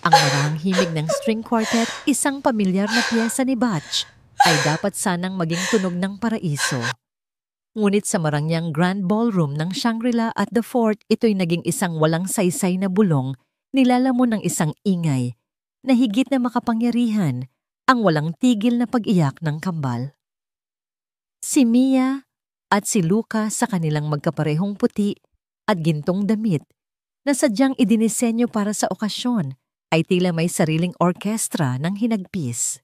Ang marahang-himig ng string quartet, isang pamilyar na piyesa ni Bach, ay dapat sanang maging tunog ng paraiso. Ngunit sa marangyang Grand Ballroom ng Shangri-La at the Fort, ito'y naging isang walang saysay na bulong, nilalamon ng isang ingay, na higit na makapangyarihan, ang walang tigil na pag-iyak ng kambal. Si Mia at si Luca sa kanilang magkaparehong puti at gintong damit, na sadyang idinisenyo para sa okasyon, ay tila may sariling orkestra ng hinagpis.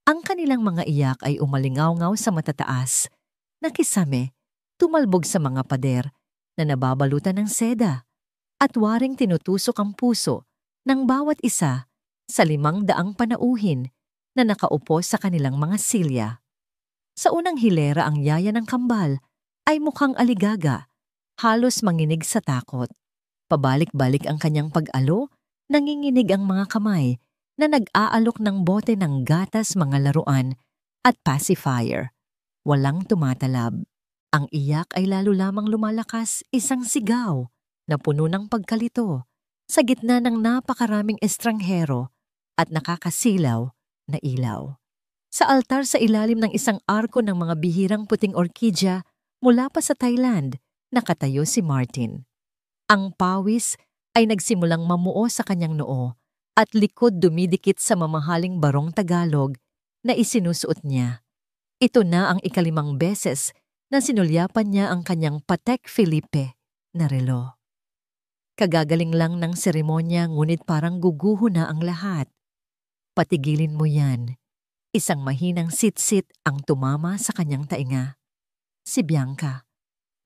Ang kanilang mga iyak ay umalingaw-ngaw sa matataas, nakisame, tumalbog sa mga pader na nababalutan ng seda, at waring tinutusok ang puso ng bawat isa sa 500 panauhin na nakaupo sa kanilang mga silya. Sa unang hilera ang yaya ng kambal ay mukhang aligaga, halos manginig sa takot. Pabalik-balik ang kanyang pag-alo, nanginginig ang mga kamay na nag-aalok ng bote ng gatas, mga laruan at pacifier. Walang tumatalab. Ang iyak ay lalo lamang lumalakas, isang sigaw na puno ng pagkalito sa gitna ng napakaraming estranghero at nakakasilaw na ilaw. Sa altar sa ilalim ng isang arko ng mga bihirang puting orkidya mula pa sa Thailand, nakatayo si Martin. Ang pawis ay nagsimulang mamuo sa kanyang noo at likod dumidikit sa mamahaling barong Tagalog na isinusuot niya. Ito na ang 5 beses na sinulyapan niya ang kanyang Patek Philippe na relo. Kagagaling lang ng seremonya ngunit parang guguho na ang lahat. Patigilin mo yan. Isang mahinang sit-sit ang tumama sa kanyang tainga. Si Bianca,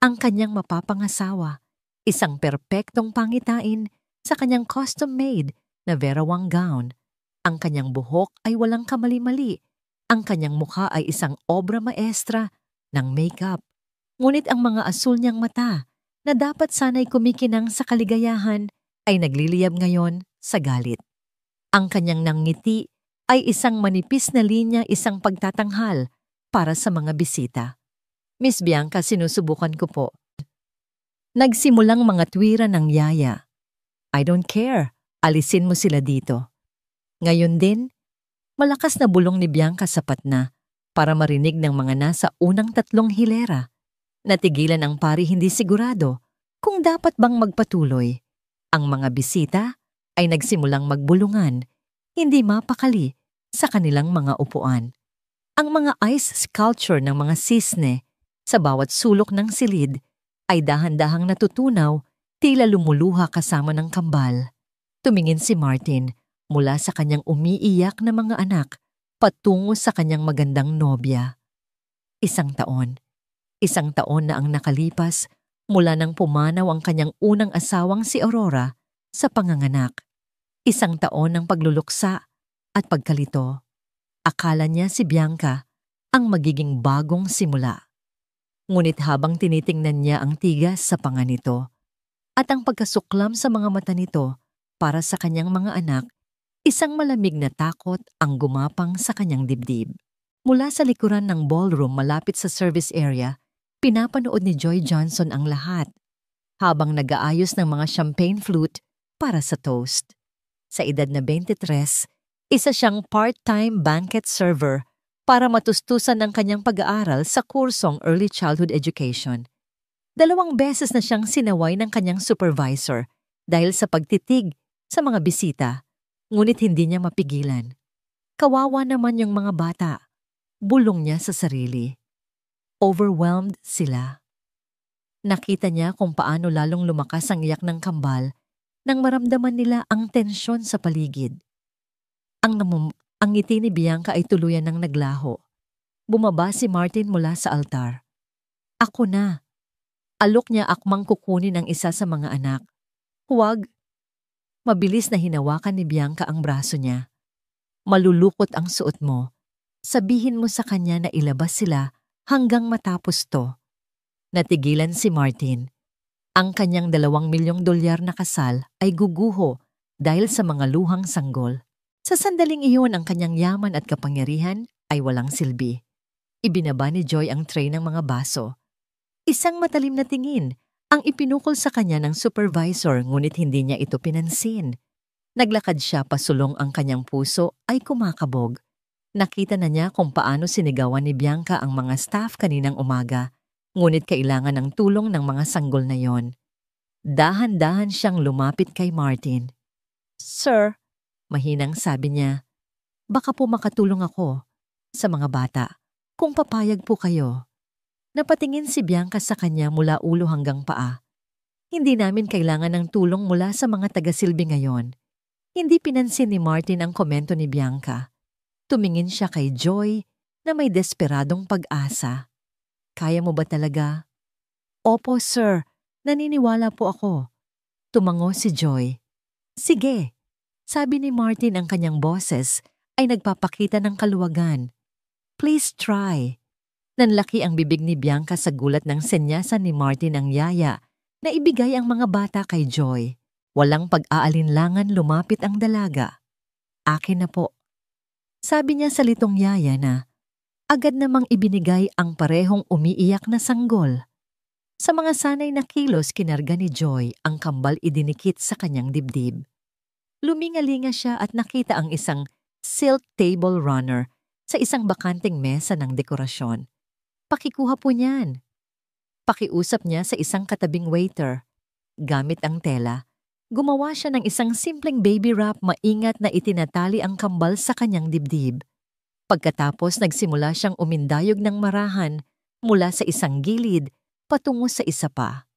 ang kanyang mapapangasawa, isang perpektong pangitain sa kanyang custom-made na Vera Wang gown. Ang kanyang buhok ay walang kamali-mali. Ang kanyang mukha ay isang obra maestra ng makeup. Ngunit ang mga asul niyang mata na dapat sana'y kumikinang sa kaligayahan ay nagliliyab ngayon sa galit. Ang kanyang nangiti ay isang manipis na linya, isang pagtatanghal para sa mga bisita. Miss Bianca, sinusubukan ko po. Nagsimulang mga tuwira ng yaya. I don't care, alisin mo sila dito. Ngayon din, malakas na bulong ni Bianca sapat na para marinig ng mga nasa unang 3 hilera. Natigilan ang pari hindi sigurado kung dapat bang magpatuloy. Ang mga bisita ay nagsimulang magbulungan, hindi mapakali sa kanilang mga upuan. Ang mga ice sculpture ng mga sisne sa bawat sulok ng silid ay dahan-dahang natutunaw, tila lumuluha kasama ng kambal. Tumingin si Martin mula sa kanyang umiiyak na mga anak patungo sa kanyang magandang nobya. 1 taon. 1 taon na ang nakalipas mula nang pumanaw ang kanyang unang asawang si Aurora sa panganganak. 1 taon ng pagluluksa at pagkalito. Akala niya si Bianca ang magiging bagong simula. Ngunit habang tinitingnan niya ang tigas sa panga nito at ang pagkasuklam sa mga mata nito para sa kanyang mga anak, isang malamig na takot ang gumapang sa kanyang dibdib. Mula sa likuran ng ballroom malapit sa service area, pinapanood ni Joy Johnson ang lahat habang nag-aayos ng mga champagne flute para sa toast. Sa edad na 23, isa siyang part-time banquet server para matustusan ang kanyang pag-aaral sa kursong Early Childhood Education. 2 beses na siyang sinaway ng kanyang supervisor dahil sa pagtitig sa mga bisita, ngunit hindi niya mapigilan. Kawawa naman yung mga bata. Bulong niya sa sarili. Overwhelmed sila. Nakita niya kung paano lalong lumakas ang iyak ng kambal nang maramdaman nila ang tensyon sa paligid. Ang ngiti ni Bianca ay tuluyan ng naglaho. Bumaba si Martin mula sa altar. Ako na. Alok niya akmang kukunin ang isa sa mga anak. Huwag. Mabilis na hinawakan ni Bianca ang braso niya. Malulukot ang suot mo. Sabihin mo sa kanya na ilabas sila hanggang matapos to. Natigilan si Martin. Ang kanyang $2 milyong na kasal ay guguho dahil sa mga luhang sanggol. Sa sandaling iyon ang kanyang yaman at kapangyarihan ay walang silbi. Ibinaba ni Joy ang tray ng mga baso. Isang matalim na tingin ang ipinukol sa kanya ng supervisor ngunit hindi niya ito pinansin. Naglakad siya pasulong ang kanyang puso ay kumakabog. Nakita na niya kung paano sinigawan ni Bianca ang mga staff kaninang umaga, ngunit kailangan ng tulong ng mga sanggol na yon. Dahan-dahan siyang lumapit kay Martin. "Sir," mahinang sabi niya, "baka po makatulong ako sa mga bata, kung papayag po kayo." Napatingin si Bianca sa kanya mula ulo hanggang paa. "Hindi namin kailangan ng tulong mula sa mga taga-silbi ngayon." Hindi pinansin ni Martin ang komento ni Bianca. Tumingin siya kay Joy na may desperadong pag-asa. "Kaya mo ba talaga?" "Opo, sir. Naniniwala po ako." Tumango si Joy. "Sige," sabi ni Martin, ang kanyang boses ay nagpapakita ng kaluwagan. "Please try." Nanlaki ang bibig ni Bianca sa gulat ng senyasan ni Martin ang yaya na ibigay ang mga bata kay Joy. Walang pag-aalinlangan lumapit ang dalaga. "Akin na po," sabi niya sa litong yaya na agad namang ibinigay ang parehong umiiyak na sanggol. Sa mga sanay na kilos kinarga ni Joy ang kambal idinikit sa kanyang dibdib. Lumingalinga siya at nakita ang isang silk table runner sa isang bakanting mesa ng dekorasyon. "Pakikuha po niyan." Pakiusap niya sa isang katabing waiter. Gamit ang tela, gumawa siya ng isang simpleng baby wrap, maingat na itinatali ang kambal sa kanyang dibdib. Pagkatapos nagsimula siyang umindayog ng marahan mula sa isang gilid patungo sa isa pa.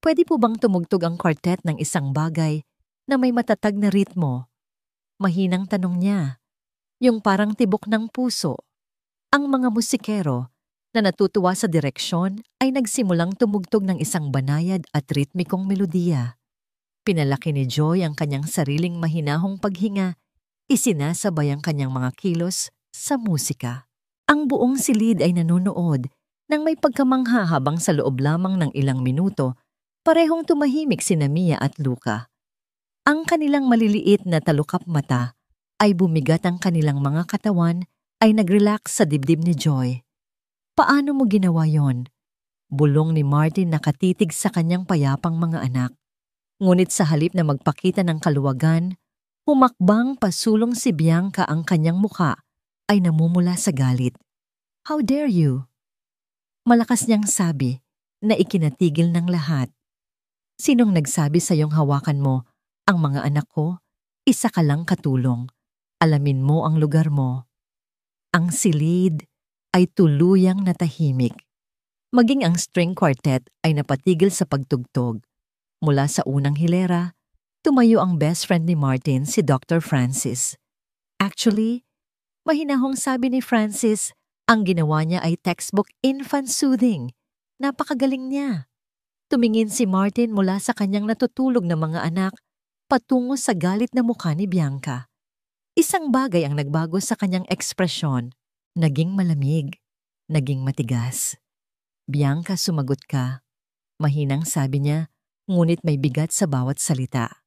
"Pwede po bang tumugtog ang quartet ng isang bagay na may matatag na ritmo?" Mahinang tanong niya, yung parang tibok ng puso. Ang mga musikero na natutuwa sa direksyon ay nagsimulang tumugtog ng isang banayad at ritmikong melodiya. Pinalaki ni Joy ang kanyang sariling mahinahong paghinga, isinasabay ang kanyang mga kilos sa musika. Ang buong silid ay nanonood nang may pagkamangha habang sa loob lamang ng ilang minuto, parehong tumahimik sina Mia at Luca. Ang kanilang maliliit na talukap mata ay bumigat, ang kanilang mga katawan ay nag-relax sa dibdib ni Joy. "Paano mo ginawa yon?" Bulong ni Martin, nakatitig sa kanyang payapang mga anak. Ngunit sa halip na magpakita ng kaluwagan, humakbang pasulong si Bianca, ang kanyang muka ay namumula sa galit. "How dare you?" Malakas niyang sabi na ikinatigil ng lahat. "Sinong nagsabi sa iyong hawakan mo ang mga anak ko? Isa ka lang katulong. Alamin mo ang lugar mo." Ang silid ay tuluyang natahimik. Maging ang string quartet ay napatigil sa pagtugtog. Mula sa unang hilera, tumayo ang best friend ni Martin, si Dr. Francis. Actually, mahinahong sabi ni Francis, ang ginawa niya ay textbook infant soothing. Napakagaling niya. Tumingin si Martin mula sa kanyang natutulog na mga anak patungo sa galit na mukha ni Bianca. Isang bagay ang nagbago sa kanyang ekspresyon. Naging malamig, naging matigas. "Bianca, sumagot ka." Mahinang sabi niya, ngunit may bigat sa bawat salita.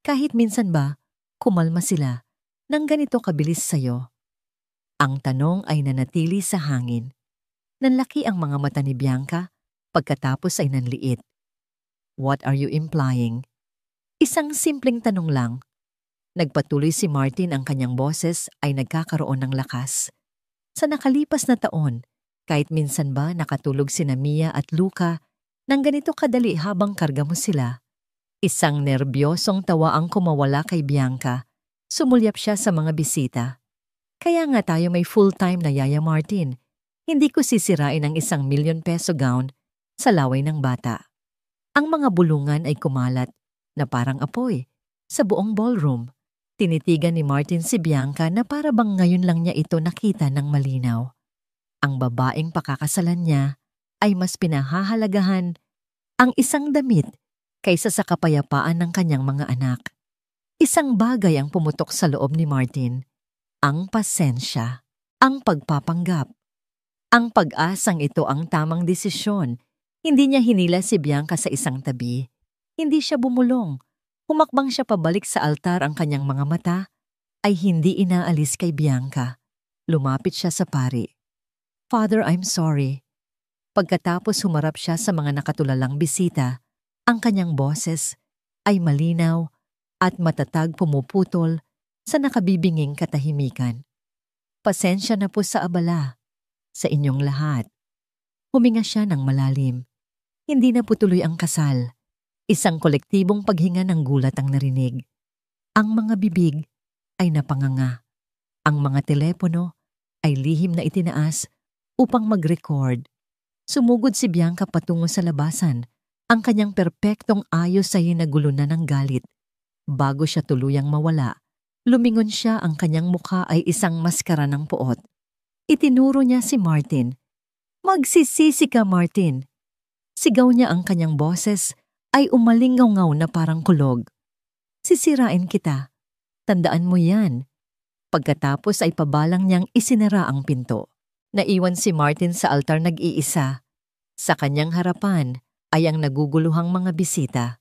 "Kahit minsan ba, kumalma sila nang ganito kabilis sa'yo?" Ang tanong ay nanatili sa hangin. Nanlaki ang mga mata ni Bianca, pagkatapos ay nanliit. "What are you implying?" Isang simpleng tanong lang. Nagpatuloy si Martin, ang kanyang boses ay nagkakaroon ng lakas. Sa nakalipas na taon, kahit minsan ba nakatulog sina Mia at Luca nang ganito kadali habang karga mo sila? Isang nerbyosong tawa ang kumawala kay Bianca. Sumulyap siya sa mga bisita. "Kaya nga tayo may full-time na Yaya Martin. Hindi ko sisirain ang ₱1,000,000 gown sa laway ng bata." Ang mga bulungan ay kumalat na parang apoy sa buong ballroom. Tinitigan ni Martin si Bianca na para bang ngayon lang niya ito nakita ng malinaw. Ang babaeng pakakasalan niya ay mas pinahahalagahan ang isang damit kaysa sa kapayapaan ng kanyang mga anak. Isang bagay ang pumutok sa loob ni Martin. Ang pasensya, ang pagpapanggap. Ang pag-asang ito ang tamang desisyon. Hindi niya hinila si Bianca sa isang tabi. Hindi siya bumulong. Humakbang siya pabalik sa altar, ang kanyang mga mata ay hindi inaalis kay Bianca. Lumapit siya sa pari. "Father, I'm sorry." Pagkatapos humarap siya sa mga nakatulalang bisita, ang kanyang boses ay malinaw at matatag pumuputol sa nakabibinging katahimikan. Pasensya na po sa abala sa inyong lahat. Huminga siya ng malalim. Hindi na po tuloy ang kasal. Isang kolektibong paghinga ng gulat ang narinig. Ang mga bibig ay napanganga. Ang mga telepono ay lihim na itinaas upang mag-record. Sumugod si Bianca patungo sa labasan. Ang kanyang perpektong ayos ay nagulo na ng galit. Bago siya tuluyang mawala, lumingon siya, ang kanyang mukha ay isang maskara ng puot. Itinuro niya si Martin. Magsisisi ka, Martin. Sigaw niya, ang kanyang boses ay umalingaw-ngaw na parang kulog. Sisirain kita. Tandaan mo yan. Pagkatapos ay pabalang niyang isinara ang pinto. Naiwan si Martin sa altar nag-iisa. Sa kanyang harapan ay ang naguguluhang mga bisita.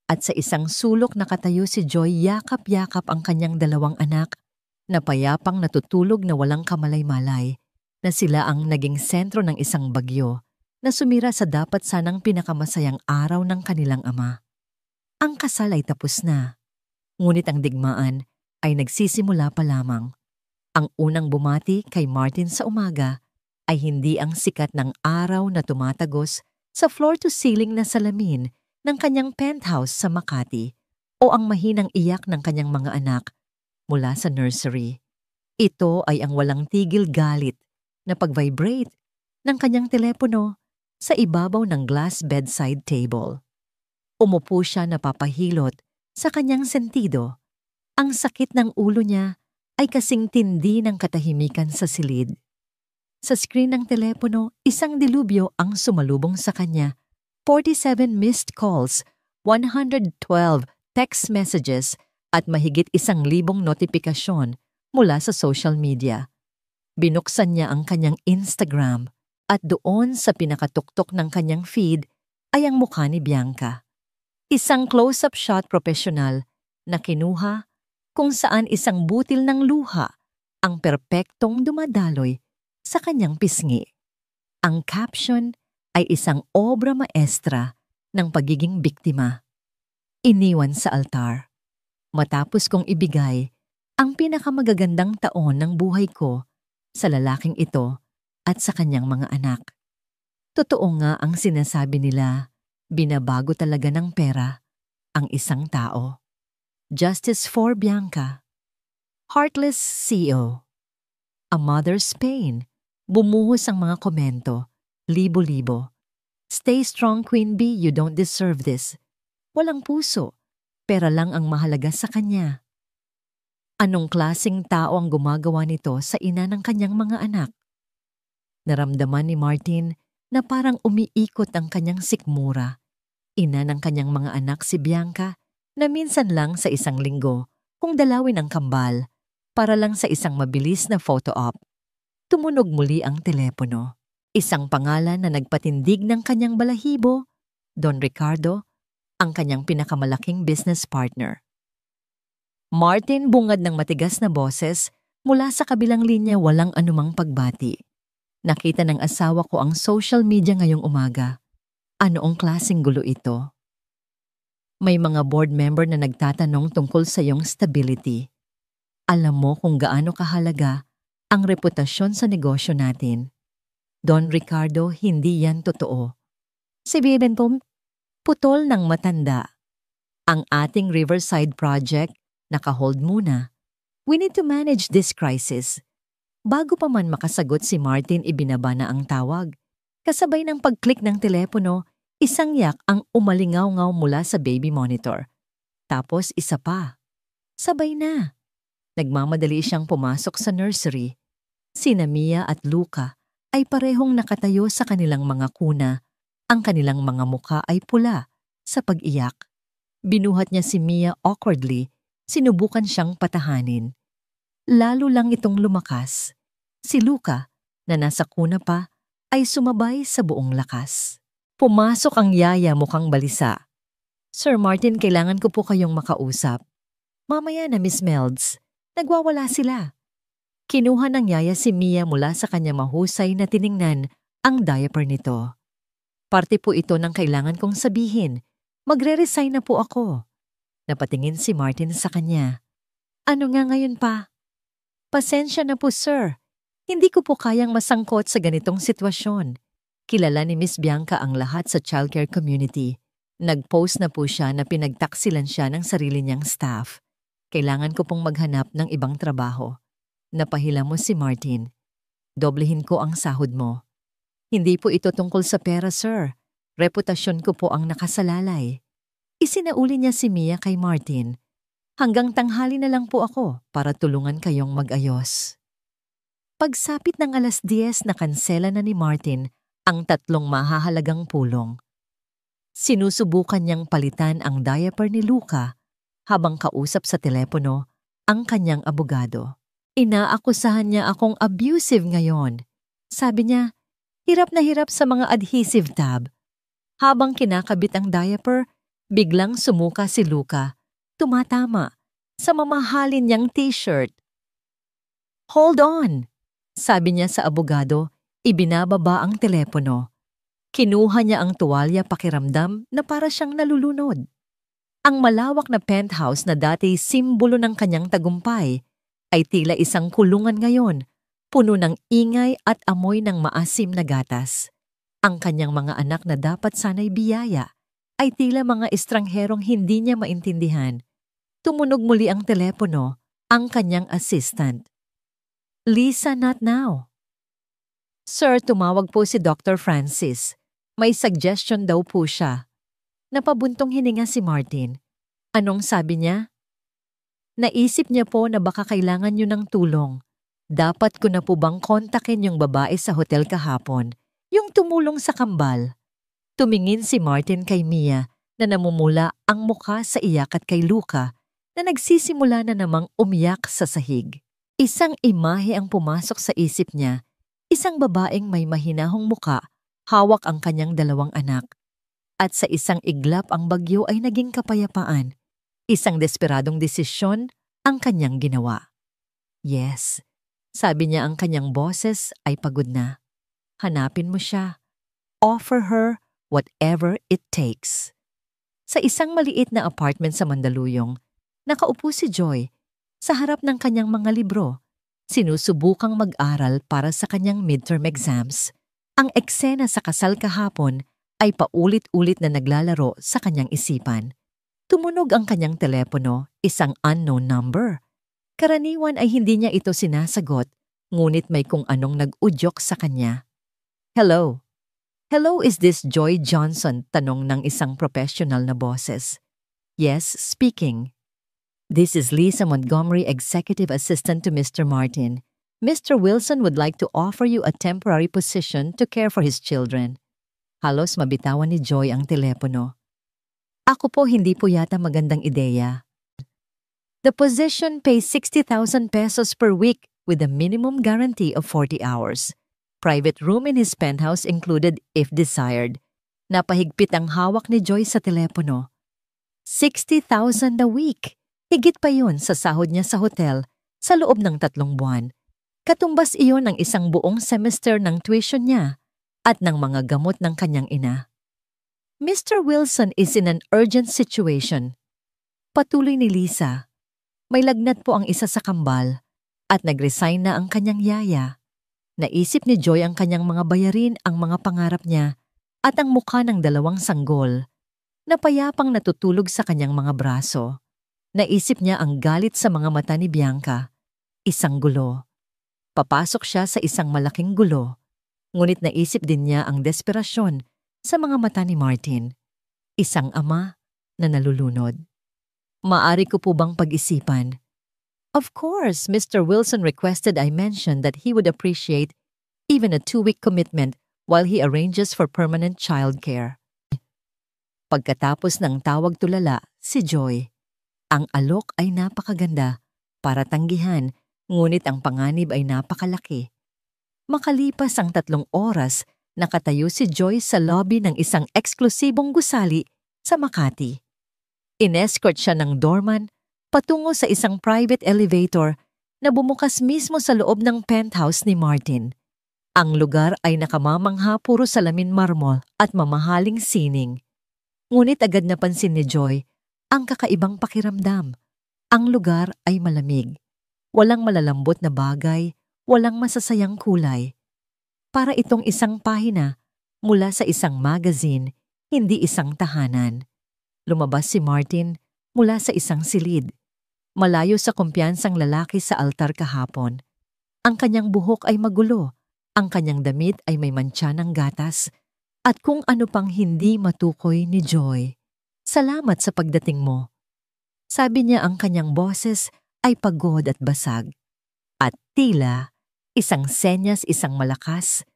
At sa isang sulok nakatayo si Joy, yakap-yakap ang kanyang dalawang anak na payapang natutulog na walang kamalay-malay, na sila ang naging sentro ng isang bagyo na sumira sa dapat sanang pinakamasayang araw ng kanilang ama. Ang kasal ay tapos na, ngunit ang digmaan ay nagsisimula pa lamang. Ang unang bumati kay Martin sa umaga ay hindi ang sikat ng araw na tumatagos sa floor-to-ceiling na salamin ng kanyang penthouse sa Makati o ang mahinang iyak ng kanyang mga anak mula sa nursery. Ito ay ang walang tigil galit na pag-vibrate ng kanyang telepono sa ibabaw ng glass bedside table. Umupo siya napapahilot sa kanyang sentido. Ang sakit ng ulo niya ay kasing tindi ng katahimikan sa silid. Sa screen ng telepono, isang dilubyo ang sumalubong sa kanya. 47 missed calls, 112 text messages at mahigit 1,000 notifikasyon mula sa social media. Binuksan niya ang kanyang Instagram at doon sa pinakatuktok ng kanyang feed ay ang mukha ni Bianca. Isang close-up shot professional na kinuha kung saan isang butil ng luha ang perpektong dumadaloy sa kanyang pisngi. Ang caption ay isang obra maestra ng pagiging biktima. Iniwan sa altar. Matapos kong ibigay ang pinakamagagandang taon ng buhay ko sa lalaking ito at sa kanyang mga anak. Totoo nga ang sinasabi nila, binabago talaga ng pera ang isang tao. Justice for Bianca. Heartless CEO. A mother's pain. Bumuhos ang mga komento. Libo-libo. Stay strong, Queen Bee, you don't deserve this. Walang puso. Pera lang ang mahalaga sa kanya. Anong klaseng tao ang gumagawa nito sa ina ng kanyang mga anak? Naramdaman ni Martin na parang umiikot ang kanyang sikmura. Ina ng kanyang mga anak si Bianca na minsan lang sa isang linggo kung dalawin ang kambal para lang sa isang mabilis na photo op. Tumunog muli ang telepono. Isang pangalan na nagpatindig ng kanyang balahibo, Don Ricardo, ang kanyang pinakamalaking business partner. Martin bungad ng matigas na boses mula sa kabilang linya, walang anumang pagbati. Nakita ng asawa ko ang social media ngayong umaga. Anoong klaseng gulo ito? May mga board member na nagtatanong tungkol sa iyong stability. Alam mo kung gaano kahalaga ang reputasyon sa negosyo natin. Don Ricardo, hindi yan totoo. Si Bibentong, putol ng matanda. Ang ating Riverside project, naka-hold muna. We need to manage this crisis. Bago pa man makasagot si Martin, ibinaba na ang tawag. Kasabay ng pag-click ng telepono, isang yak ang umalingaw-ngaw mula sa baby monitor. Tapos isa pa. Sabay na. Nagmamadali siyang pumasok sa nursery. Sina Mia at Luca ay parehong nakatayo sa kanilang mga kuna. Ang kanilang mga muka ay pula sa pag-iyak. Binuhat niya si Mia awkwardly, sinubukan siyang patahanin. Lalo lang itong lumakas. Si Luca, na nasa kuna pa, ay sumabay sa buong lakas. Pumasok ang yaya mukhang balisa. Sir Martin, kailangan ko po kayong makausap. Mamaya na, Miss Melds. Nagwawala sila. Kinuha ng yaya si Mia mula sa kanya mahusay na tiningnan ang diaper nito. Parte po ito ng kailangan kong sabihin. Magre-resign na po ako. Napatingin si Martin sa kanya. Ano nga ngayon pa? Pasensya na po sir. Hindi ko po kayang masangkot sa ganitong sitwasyon. Kilala ni Miss Bianca ang lahat sa childcare community. Nag-post na po siya na pinagtaksilan siya ng sarili niyang staff. Kailangan ko pong maghanap ng ibang trabaho. Napahila mo si Martin. Doblehin ko ang sahod mo. Hindi po ito tungkol sa pera, sir. Reputasyon ko po ang nakasalalay. Isinauli niya si Mia kay Martin. Hanggang tanghali na lang po ako para tulungan kayong mag-ayos. Pagsapit ng 10:00 na kansela na ni Martin ang 3 mahahalagang pulong. Sinusubukan niyang palitan ang diaper ni Luca habang kausap sa telepono ang kanyang abogado. Inaakusahan niya akong abusive ngayon. Sabi niya, hirap na hirap sa mga adhesive tab. Habang kinakabit ang diaper, biglang sumuka si Luca. Tumatama sa mamahalin niyang t-shirt. Hold on, sabi niya sa abogado, ibinababa ang telepono. Kinuha niya ang tuwalya pakiramdam na para siyang nalulunod. Ang malawak na penthouse na dati simbolo ng kanyang tagumpay ay tila isang kulungan ngayon, puno ng ingay at amoy ng maasim na gatas. Ang kanyang mga anak na dapat sana'y biyaya ay tila mga estrangherong hindi niya maintindihan. Tumunog muli ang telepono, ang kanyang assistant. Lisa, not now. Sir, tumawag po si Dr. Francis. May suggestion daw po siya. Napabuntong hininga si Martin. Anong sabi niya? Naisip niya po na baka kailangan niyo ng tulong. Dapat ko na po bang kontakin yung babae sa hotel kahapon, yung tumulong sa kambal? Tumingin si Martin kay Mia na namumula ang mukha sa iyak at kay Luca na nagsisimula na namang umiyak sa sahig. Isang imahe ang pumasok sa isip niya, isang babaeng may mahinahong muka, hawak ang kanyang 2 anak. At sa isang iglap ang bagyo ay naging kapayapaan. Isang desperadong desisyon ang kanyang ginawa. Yes, sabi niya ang kanyang boses ay pagod na. Hanapin mo siya. Offer her whatever it takes. Sa isang maliit na apartment sa Mandaluyong, nakaupo si Joy sa harap ng kanyang mga libro. Sinusubukang mag-aral para sa kanyang midterm exams. Ang eksena sa kasal kahapon ay paulit-ulit na naglalaro sa kanyang isipan. Tumunog ang kanyang telepono, isang unknown number. Karaniwan ay hindi niya ito sinasagot, ngunit may kung anong nag-udyok sa kanya. Hello? Hello, is this Joy Johnson? Tanong ng isang professional na boses. Yes, speaking. This is Lisa Montgomery, Executive Assistant to Mr. Martin. Mr. Wilson would like to offer you a temporary position to care for his children. Halos mabitawan ni Joy ang telepono. Ako po hindi po yata magandang ideya. The position pays 60,000 pesos per week with a minimum guarantee of 40 hours. Private room in his penthouse included if desired. Napahigpit ang hawak ni Joy sa telepono. 60,000 a week. Higit pa yun sa sahod niya sa hotel sa loob ng 3 buwan. Katumbas iyon ng isang buong semester ng tuition niya at ng mga gamot ng kanyang ina. Mr. Wilson is in an urgent situation. Patuloy ni Lisa. May lagnat po ang isa sa kambal at nag-resign na ang kanyang yaya. Naisip ni Joy ang kanyang mga bayarin, ang mga pangarap niya at ang mukha ng 2 sanggol na payapang natutulog sa kanyang mga braso. Naisip niya ang galit sa mga mata ni Bianca. Isang gulo. Papasok siya sa isang malaking gulo. Ngunit naisip din niya ang desperasyon sa mga mata ni Martin. Isang ama na nalulunod. Maari ko po bang pag-isipan? Of course, Mr. Wilson requested I mention that he would appreciate even a 2-week commitment while he arranges for permanent childcare. Pagkatapos ng tawag tulala, si Joy. Ang alok ay napakaganda para tanggihan, ngunit ang panganib ay napakalaki. Makalipas ang 3 oras, nakatayo si Joy sa lobby ng isang eksklusibong gusali sa Makati. Inescort siya ng doorman patungo sa isang private elevator na bumukas mismo sa loob ng penthouse ni Martin. Ang lugar ay nakamamangha, puro salamin marmol at mamahaling sining. Ngunit agad napansin ni Joy ang kakaibang pakiramdam. Ang lugar ay malamig. Walang malalambot na bagay, walang masasayang kulay. Para itong isang pahina mula sa isang magazine, hindi isang tahanan. Lumabas si Martin mula sa isang silid. Malayo sa kumpiyansang lalaki sa altar kahapon. Ang kanyang buhok ay magulo, ang kanyang damit ay may mantsa ng gatas, at kung ano pang hindi matukoy ni Joy. Salamat sa pagdating mo. Sabi niya ang kanyang boses ay pagod at basag. At tila, isang senyas isang malakas,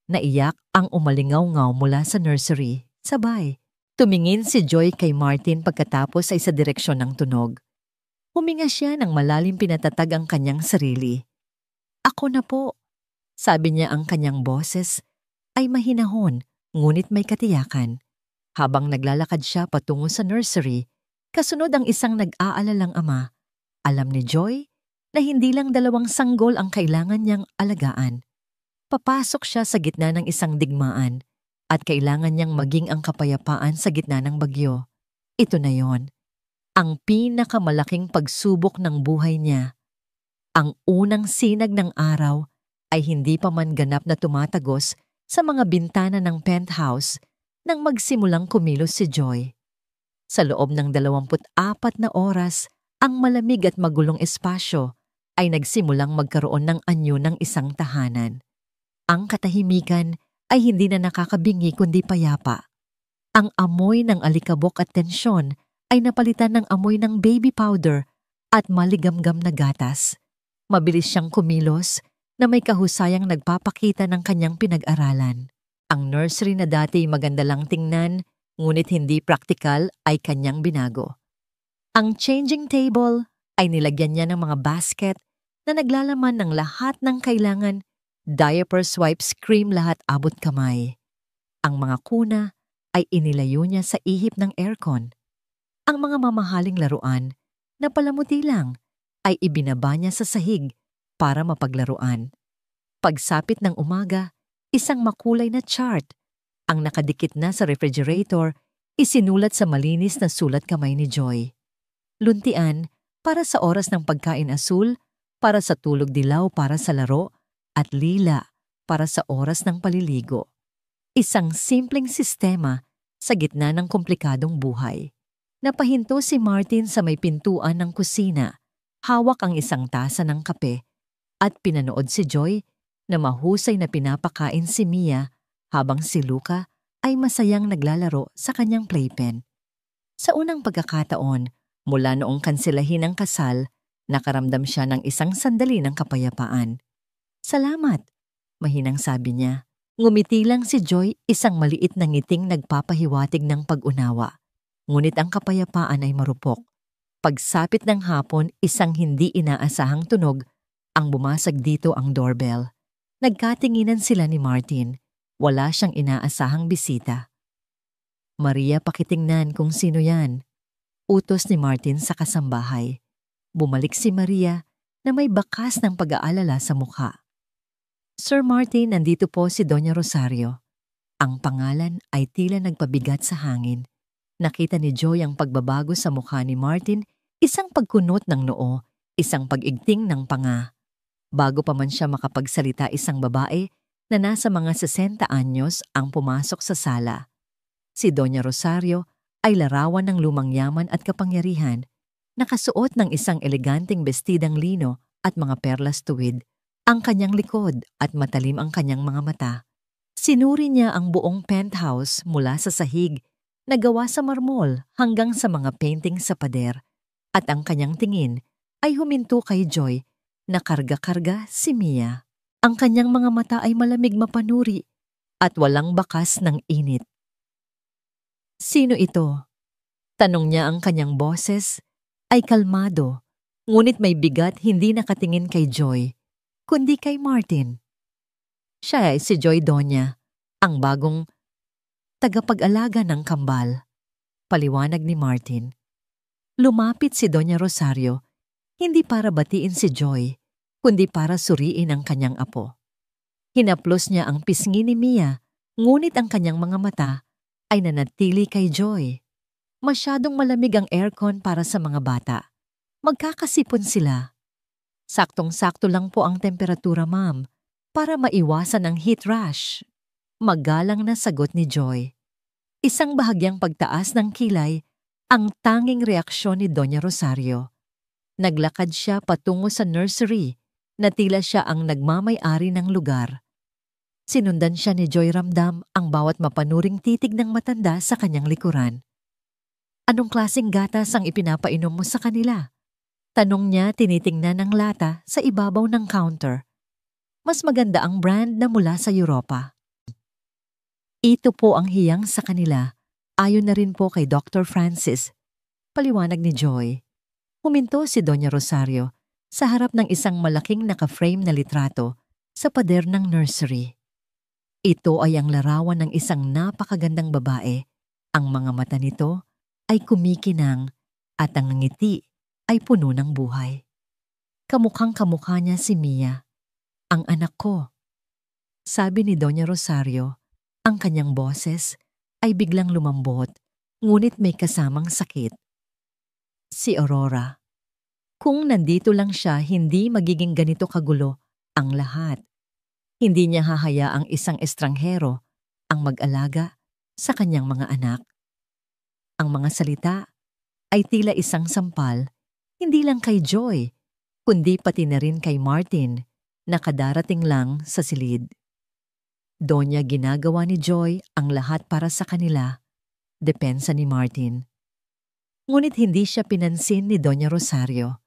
naiyak ang umalingaw-ngaw mula sa nursery. Sabay, tumingin si Joy kay Martin pagkatapos ay sa direksyon ng tunog. Huminga siya ng malalim pinatatag ang kanyang sarili. Ako na po. Sabi niya ang kanyang boses ay mahinahon ngunit may katiyakan. Habang naglalakad siya patungo sa nursery, kasunod ang isang nag-aalalang ama. Alam ni Joy na hindi lang 2 sanggol ang kailangan niyang alagaan. Papasok siya sa gitna ng isang digmaan at kailangan niyang maging ang kapayapaan sa gitna ng bagyo. Ito na yon. Ang pinakamalaking pagsubok ng buhay niya. Ang unang sinag ng araw ay hindi pa man ganap na tumatagos sa mga bintana ng penthouse nang magsimulang kumilos si Joy. Sa loob ng 24 na oras, ang malamig at magulong espasyo ay nagsimulang magkaroon ng anyo ng isang tahanan. Ang katahimikan ay hindi na nakakabingi kundi payapa. Ang amoy ng alikabok at tensyon ay napalitan ng amoy ng baby powder at maligamgam na gatas. Mabilis siyang kumilos na may kahusayang nagpapakita ng kanyang pinag-aralan. Ang nursery na dati maganda lang tingnan, ngunit hindi praktikal ay kanyang binago. Ang changing table ay nilagyan niya ng mga basket na naglalaman ng lahat ng kailangan, diapers, wipes, cream, lahat abot kamay. Ang mga kuna ay inilayo niya sa ihip ng aircon. Ang mga mamahaling laruan na palamuti lang ay ibinaba niya sa sahig para mapaglaruan. Pagsapit ng umaga, isang makulay na chart ang nakadikit na sa refrigerator, isinulat sa malinis na sulat kamay ni Joy. Luntian para sa oras ng pagkain, asul para sa tulog, dilaw para sa laro, at lila para sa oras ng paliligo. Isang simpleng sistema sa gitna ng komplikadong buhay. Napahinto si Martin sa may pintuan ng kusina, hawak ang isang tasa ng kape, at pinanood si Joy na mahusay na pinapakain si Mia habang si Luca ay masayang naglalaro sa kanyang playpen. Sa unang pagkakataon, mula noong kansilahin ang kasal, nakaramdam siya ng isang sandali ng kapayapaan. Salamat, mahinang sabi niya. Ngumiti lang si Joy, isang maliit na ngiting nagpapahiwatig ng pag-unawa. Ngunit ang kapayapaan ay marupok. Pagsapit ng hapon, isang hindi inaasahang tunog ang bumasag dito ang doorbell. Nagkatinginan sila ni Martin. Wala siyang inaasahang bisita. Maria, pakitingnan kung sino yan. Utos ni Martin sa kasambahay. Bumalik si Maria na may bakas ng pag-aalala sa mukha. Sir Martin, nandito po si Doña Rosario. Ang pangalan ay tila nagpabigat sa hangin. Nakita ni Joy ang pagbabago sa mukha ni Martin, isang pagkunot ng noo, isang pag-igting ng panga. Bago pa man siya makapagsalita, isang babae na nasa mga 60 anyos ang pumasok sa sala. Si Doña Rosario ay larawan ng lumang yaman at kapangyarihan, nakasuot ng isang eleganteng bestidang lino at mga perlas tuwid, ang kanyang likod at matalim ang kanyang mga mata. Sinuri niya ang buong penthouse mula sa sahig na gawa sa marmol hanggang sa mga painting sa pader, at ang kanyang tingin ay huminto kay Joy na karga-karga si Mia. Ang kanyang mga mata ay malamig, mapanuri at walang bakas ng init. Sino ito? Tanong niya. Ang kanyang boses ay kalmado, ngunit may bigat, hindi nakatingin kay Joy, kundi kay Martin. Siya ay si Joy Doña, ang bagong tagapag-alaga ng kambal, paliwanag ni Martin. Lumapit si Doña Rosario, hindi para batiin si Joy, kundi para suriin ang kanyang apo. Hinaplos niya ang pisngi ni Mia, ngunit ang kanyang mga mata ay nanatili kay Joy. Masyadong malamig ang aircon para sa mga bata. Magkakasipon sila. Saktong-sakto lang po ang temperatura, ma'am, para maiwasan ang heat rash. Magalang na sagot ni Joy. Isang bahagyang pagtaas ng kilay ang tanging reaksyon ni Doña Rosario. Naglakad siya patungo sa nursery na tila siya ang nagmamay-ari ng lugar. Sinundan siya ni Joy Ramdam ang bawat mapanuring titig ng matanda sa kanyang likuran. Anong klaseng gatas ang ipinapainom mo sa kanila? Tanong niya tinitingnan ng lata sa ibabaw ng counter. Mas maganda ang brand na mula sa Europa. Ito po ang hiyang sa kanila. Ayon na rin po kay Dr. Francis. Paliwanag ni Joy. Huminto si Doña Rosario sa harap ng isang malaking naka-frame na litrato sa pader ng nursery. Ito ay ang larawan ng isang napakagandang babae. Ang mga mata nito ay kumikinang at ang ngiti ay puno ng buhay. Kamukhang kamukha niya si Mia, ang anak ko. Sabi ni Doña Rosario, ang kanyang boses ay biglang lumambot, ngunit may kasamang sakit. Si Aurora. Kung nandito lang siya, hindi magiging ganito kagulo ang lahat. Hindi niya hahayaang isang estranghero ang mag-alaga sa kanyang mga anak. Ang mga salita ay tila isang sampal, hindi lang kay Joy, kundi pati na rin kay Martin na kadarating lang sa silid. Donya, ginagawa ni Joy ang lahat para sa kanila, depensa ni Martin. Ngunit hindi siya pinansin ni Doña Rosario.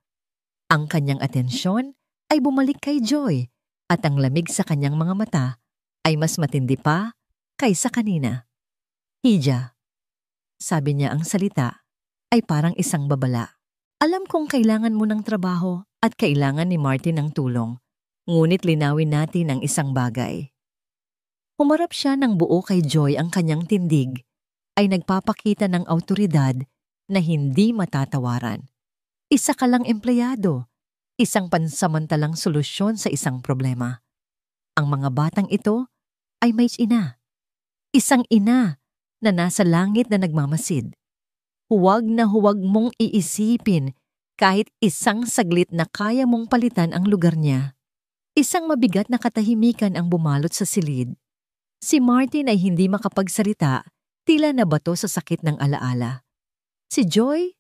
Ang kanyang atensyon ay bumalik kay Joy at ang lamig sa kanyang mga mata ay mas matindi pa kaysa kanina. Hija, sabi niya, ang salita ay parang isang babala. Alam kong kailangan mo ng trabaho at kailangan ni Martin ng tulong, ngunit linawin natin ang isang bagay. Humarap siya ng buo kay Joy, ang kanyang tindig ay nagpapakita ng awtoridad na hindi matatawaran. Isa ka lang empleyado, isang pansamantalang solusyon sa isang problema. Ang mga batang ito ay may ina. Isang ina na nasa langit na nagmamasid. Huwag na huwag mong iisipin kahit isang saglit na kaya mong palitan ang lugar niya. Isang mabigat na katahimikan ang bumalot sa silid. Si Martin ay hindi makapagsalita, tila nabato sa sakit ng alaala. Si Joy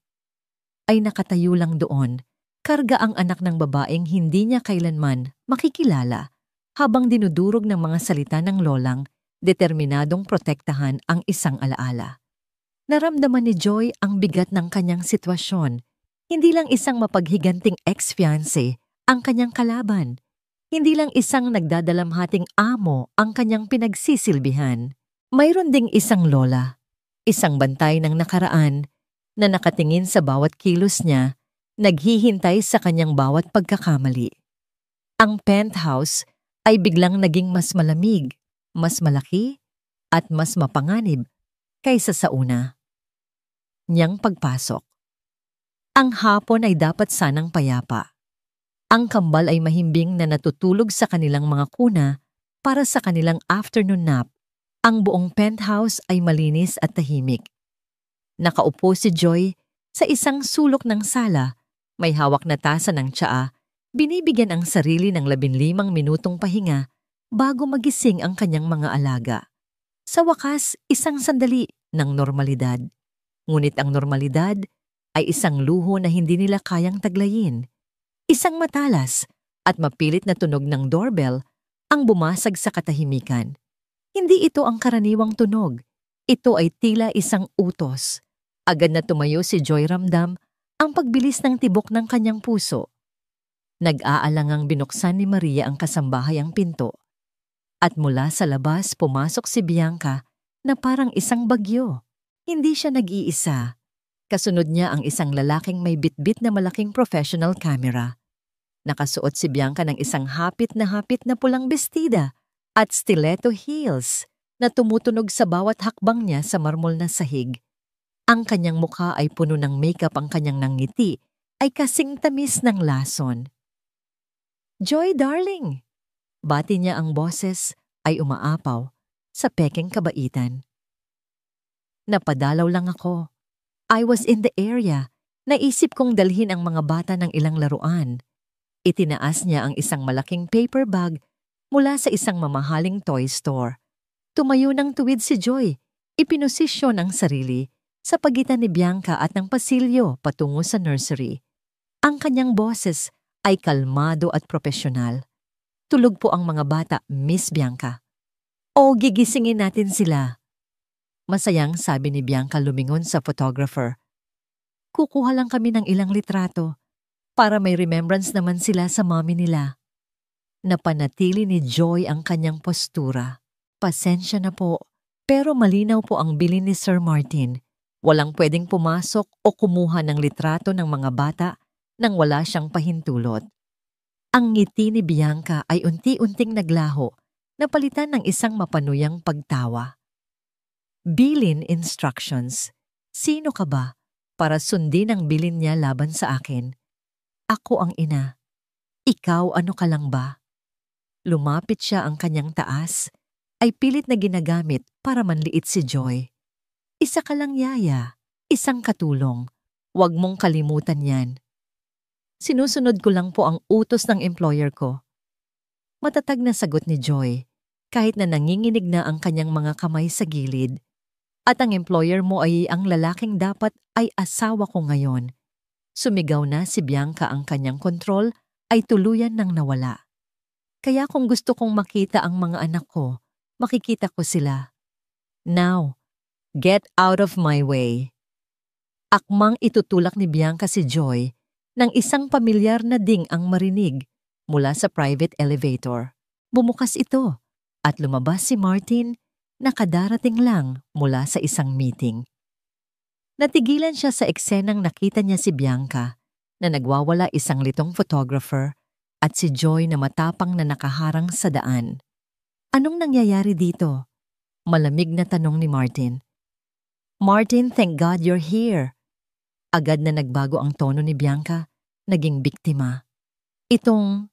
ay nakatayo lang doon, karga ang anak ng babaeng hindi niya kailanman makikilala, habang dinudurog ng mga salita ng lolang, determinadong protektahan ang isang alaala. Naramdaman ni Joy ang bigat ng kanyang sitwasyon. Hindi lang isang mapaghiganting ex-fiancé ang kanyang kalaban. Hindi lang isang nagdadalamhating amo ang kanyang pinagsisilbihan. Mayroon ding isang lola, isang bantay ng nakaraan na nakatingin sa bawat kilos niya, naghihintay sa kanyang bawat pagkakamali. Ang penthouse ay biglang naging mas malamig, mas malaki, at mas mapanganib kaysa sa una niyang pagpasok. Ang hapon ay dapat sanang payapa. Ang kambal ay mahimbing na natutulog sa kanilang mga kuna para sa kanilang afternoon nap. Ang buong penthouse ay malinis at tahimik. Nakaupo si Joy sa isang sulok ng sala, may hawak na tasa ng tsaa, binibigyan ang sarili ng 15 minutong pahinga bago magising ang kanyang mga alaga. Sa wakas, isang sandali ng normalidad. Ngunit ang normalidad ay isang luho na hindi nila kayang taglayin. Isang matalas at mapilit na tunog ng doorbell ang bumasag sa katahimikan. Hindi ito ang karaniwang tunog. Ito ay tila isang utos. Agad na tumayo si Joy Ramdam ang pagbilis ng tibok ng kanyang puso. Nag-aalangang binuksan ni Maria ang kasambahayang pinto. At mula sa labas pumasok si Bianca na parang isang bagyo. Hindi siya nag-iisa. Kasunod niya ang isang lalaking may bitbit na malaking professional camera. Nakasuot si Bianca ng isang hapit na pulang bestida at stiletto heels na tumutunog sa bawat hakbang niya sa marmol na sahig. Ang kanyang mukha ay puno ng makeup, ang kanyang nangiti ay kasing tamis ng lason. "Joy, darling!" Bati niya, ang boses ay umaapaw sa pekeng kabaitan. "Napadalaw lang ako. I was in the area. Naisip kong dalhin ang mga bata ng ilang laruan. Itinaas niya ang isang malaking paper bag mula sa isang mamahaling toy store. Tumayo ng tuwid si Joy. Ipinosisyon ang sarili sa pagitan ni Bianca at ng pasilyo patungo sa nursery. Ang kanyang boses ay kalmado at propesyonal. Tulog po ang mga bata, Miss Bianca. O gigisingin natin sila. Masayang sabi ni Bianca lumingon sa photographer. Kukuha lang kami ng ilang litrato para may remembrance naman sila sa mommy nila. Napanatili ni Joy ang kanyang postura. Pasensya na po, pero malinaw po ang bilin ni Sir Martin. Walang pwedeng pumasok o kumuha ng litrato ng mga bata nang wala siyang pahintulot. Ang ngiti ni Bianca ay unti-unting naglaho, napalitan ng isang mapanuyang pagtawa. Bilin instructions. Sino ka ba para sundin ang bilin niya laban sa akin? Ako ang ina. Ikaw ano ka lang ba? Lumapit siya ang kanyang taas, ay pilit na ginagamit para manliit si Joy. Isa ka lang yaya, isang katulong. Huwag mong kalimutan yan. Sinusunod ko lang po ang utos ng employer ko. Matatag na sagot ni Joy, kahit na nanginginig na ang kanyang mga kamay sa gilid. At ang employer mo ay ang lalaking dapat ay asawa ko ngayon. Sumigaw na si Bianca, ang kanyang kontrol ay tuluyan nang nawala. Kaya kung gusto kong makita ang mga anak ko, makikita ko sila. Now, get out of my way. Akmang itutulak ni Bianca si Joy nang isang pamilyar na ding ang marinig mula sa private elevator. Bumukas ito at lumabas si Martin, nakadarating lang mula sa isang meeting. Natigilan siya sa eksenang nakita niya si Bianca na nagwawala isang litong photographer at si Joy na matapang na nakaharang sa daan. Anong nangyayari dito? Malamig na tanong ni Martin. Martin, thank God you're here. Agad na nagbago ang tono ni Bianca, naging biktima. Itong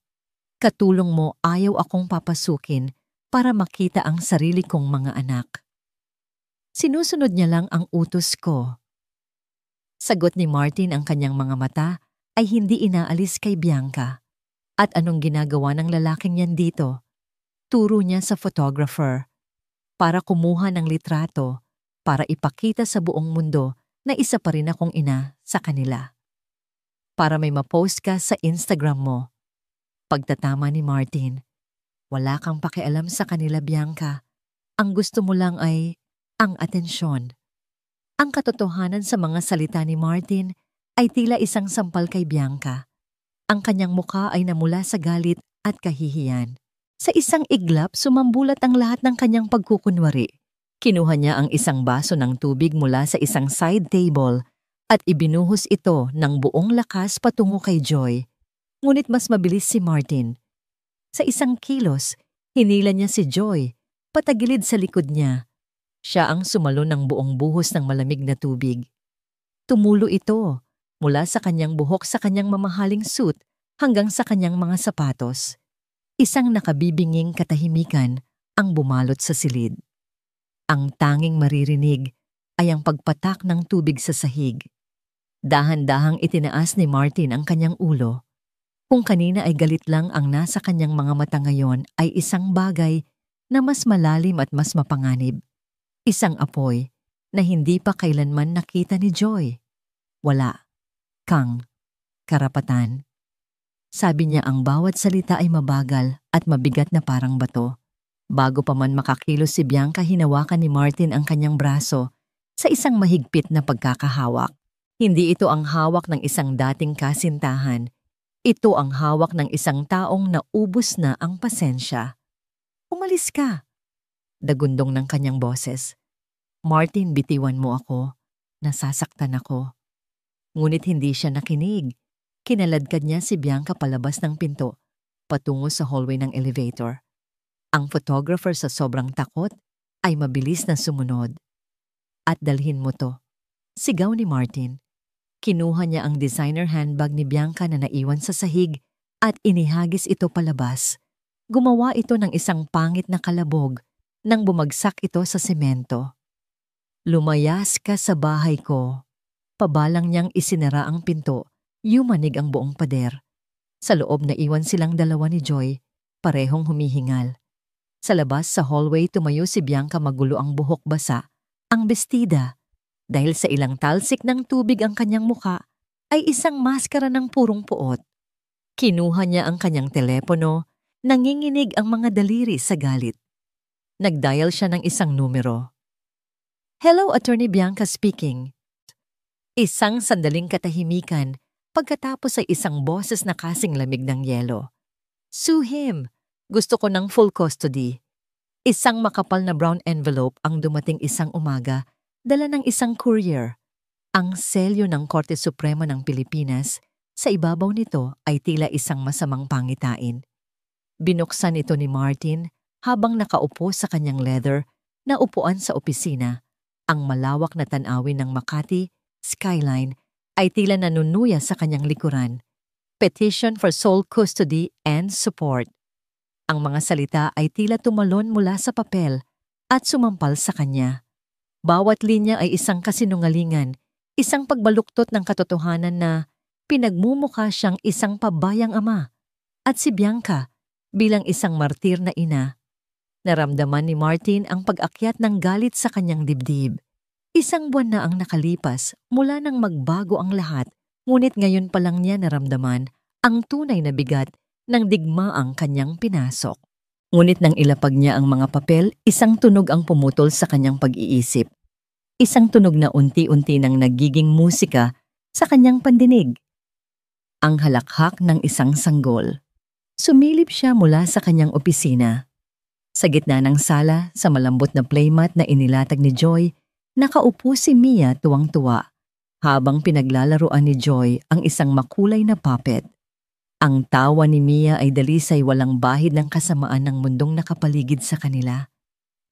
katulong mo ayaw akong papasukin para makita ang sarili kong mga anak. Sinusunod niya lang ang utos ko. Sagot ni Martin, ang kanyang mga mata ay hindi inaalis kay Bianca. At anong ginagawa ng lalaking yan dito? Turo niya sa photographer para kumuha ng litrato para ipakita sa buong mundo na isa pa rin akong ina sa kanila. Para may mapost ka sa Instagram mo. Pagtatama ni Martin, wala kang pakialam sa kanila, Bianca. Ang gusto mo lang ay ang atensyon. Ang katotohanan sa mga salita ni Martin ay tila isang sampal kay Bianca. Ang kanyang mukha ay namula sa galit at kahihiyan. Sa isang iglap, sumambulat ang lahat ng kanyang pagkukunwari. Kinuha niya ang isang baso ng tubig mula sa isang side table at ibinuhos ito ng buong lakas patungo kay Joy. Ngunit mas mabilis si Martin. Sa isang kilos, hinila niya si Joy, patagilid sa likod niya. Siya ang sumalo ng buong buhos ng malamig na tubig. Tumulo ito mula sa kanyang buhok sa kanyang mamahaling suit hanggang sa kanyang mga sapatos. Isang nakabibinging katahimikan ang bumalot sa silid. Ang tanging maririnig ay ang pagpatak ng tubig sa sahig. Dahan-dahang itinaas ni Martin ang kanyang ulo. Kung kanina ay galit lang ang nasa kanyang mga mata, ngayon ay isang bagay na mas malalim at mas mapanganib. Isang apoy na hindi pa kailanman nakita ni Joy. Wala kang karapatan. Sabi niya, ang bawat salita ay mabagal at mabigat na parang bato. Bago pa man makakilos si Bianca, hinawakan ni Martin ang kanyang braso sa isang mahigpit na pagkakahawak. Hindi ito ang hawak ng isang dating kasintahan. Ito ang hawak ng isang taong naubos na ang pasensya. Umalis ka, dagundong ng kanyang boses. Martin, bitiwan mo ako. Nasasaktan ako. Ngunit hindi siya nakinig. Kinaladkad niya si Bianca palabas ng pinto, patungo sa hallway ng elevator. Ang photographer sa sobrang takot ay mabilis na sumunod. At dalhin mo to, sigaw ni Martin. Kinuha niya ang designer handbag ni Bianca na naiwan sa sahig at inihagis ito palabas. Gumawa ito ng isang pangit na kalabog nang bumagsak ito sa semento. Lumayas ka sa bahay ko. Pabalang niyang isinara ang pinto, yumanig ang buong pader. Sa loob naiwan silang dalawa ni Joy, parehong humihingal. Sa labas sa hallway tumayo si Bianca, magulo ang buhok, basa ang bestida. Dahil sa ilang talsik ng tubig ang kanyang muka, ay isang maskara ng purong puot. Kinuha niya ang kanyang telepono, nanginginig ang mga daliri sa galit. Nagdial siya ng isang numero. "Hello, Attorney Bianca speaking." Isang sandaling katahimikan, pagkatapos ay isang boses na kasing lamig ng yelo. "Sue him. Gusto ko ng full custody." Isang makapal na brown envelope ang dumating isang umaga, dala ng isang courier. Ang selyo ng Korte Suprema ng Pilipinas, sa ibabaw nito ay tila isang masamang pangitain. Binuksan ito ni Martin habang nakaupo sa kanyang leather na upuan sa opisina. Ang malawak na tanawin ng Makati skyline ay tila nanunuya sa kanyang likuran. Petition for sole custody and support. Ang mga salita ay tila tumalon mula sa papel at sumampal sa kanya. Bawat linya ay isang kasinungalingan, isang pagbaluktot ng katotohanan na pinagmumukha siyang isang pabayang ama. At si Bianca, bilang isang martir na ina, naramdaman ni Martin ang pag-akyat ng galit sa kanyang dibdib. Isang buwan na ang nakalipas mula nang magbago ang lahat, ngunit ngayon pa lang niya naramdaman ang tunay na bigat ng digmaang kanyang pinasok. Ngunit nang ilapag niya ang mga papel, isang tunog ang pumutol sa kanyang pag-iisip. Isang tunog na unti-unti nang nagiging musika sa kanyang pandinig. Ang halakhak ng isang sanggol. Sumilip siya mula sa kanyang opisina. Sa gitna ng sala, sa malambot na playmat na inilatag ni Joy, nakaupo si Mia tuwang-tuwa, habang pinaglalaruan ni Joy ang isang makulay na puppet. Ang tawa ni Mia ay dalisay walang bahid ng kasamaan ng mundong nakapaligid sa kanila.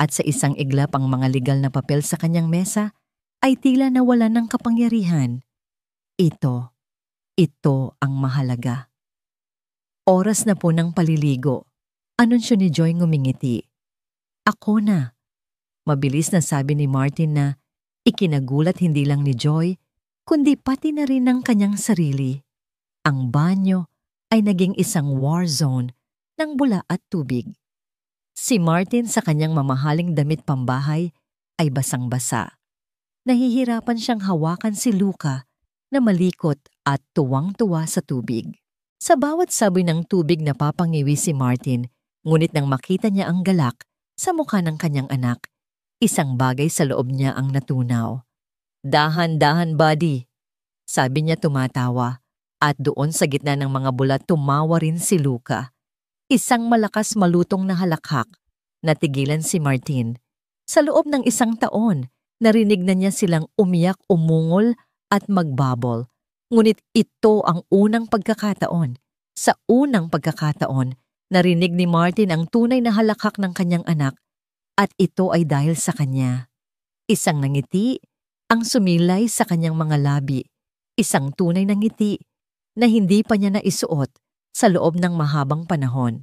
At sa isang iglap ang mga legal na papel sa kanyang mesa ay tila nawala ng kapangyarihan. Ito ang mahalaga. Oras na po ng paliligo. Anunsyo ni Joy ngumingiti. "Ako na." Mabilis na sabi ni Martin na ikinagulat hindi lang ni Joy, kundi pati na rin ng kanyang sarili. Ang banyo ay naging isang war zone ng bula at tubig. Si Martin sa kanyang mamahaling damit pambahay ay basang-basa. Nahihirapan siyang hawakan si Luca na malikot at tuwang-tuwa sa tubig. Sa bawat saboy ng tubig napapangiwi si Martin, ngunit nang makita niya ang galak sa mukha ng kanyang anak, isang bagay sa loob niya ang natunaw. "Dahan-dahan, buddy," sabi niya tumatawa, at doon sa gitna ng mga bulat tumawa rin si Luca. Isang malakas malutong na halakhak, natigilan si Martin. Sa loob ng isang taon, narinig na niya silang umiyak, umungol at magbabol. Ngunit ito ang unang pagkakataon. Sa unang pagkakataon, narinig ni Martin ang tunay na halakhak ng kanyang anak, at ito ay dahil sa kanya. Isang nangiti ang sumilay sa kanyang mga labi, isang tunay na ngiti na hindi pa niya naisuot sa loob ng mahabang panahon.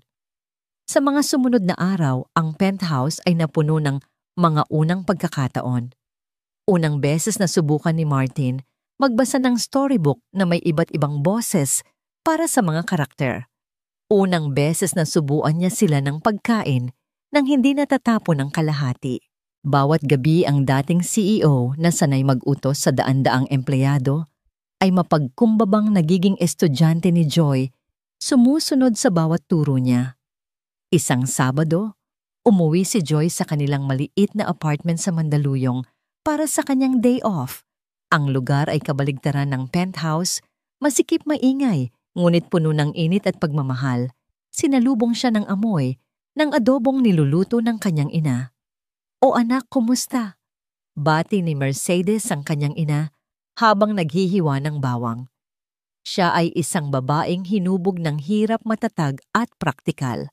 Sa mga sumunod na araw, ang penthouse ay napuno ng mga unang pagkakataon. Unang beses na subukan ni Martin magbasa ng storybook na may iba't ibang boses para sa mga karakter. Unang beses na subuan niya sila ng pagkain nang hindi natatapon ng kalahati. Bawat gabi ang dating CEO na sanay mag-utos sa daan-daang empleyado ay mapagkumbabang nagiging estudyante ni Joy, sumusunod sa bawat turo niya. Isang Sabado, umuwi si Joy sa kanilang maliit na apartment sa Mandaluyong para sa kanyang day off. Ang lugar ay kabaligtaran ng penthouse, masikip, maingay, ngunit puno ng init at pagmamahal. Sinalubong siya ng amoy ng adobong niluluto ng kanyang ina. "O anak, kumusta?" Bati ni Mercedes ang kanyang ina habang naghihiwa ng bawang. Siya ay isang babaeng hinubog ng hirap, matatag at praktikal.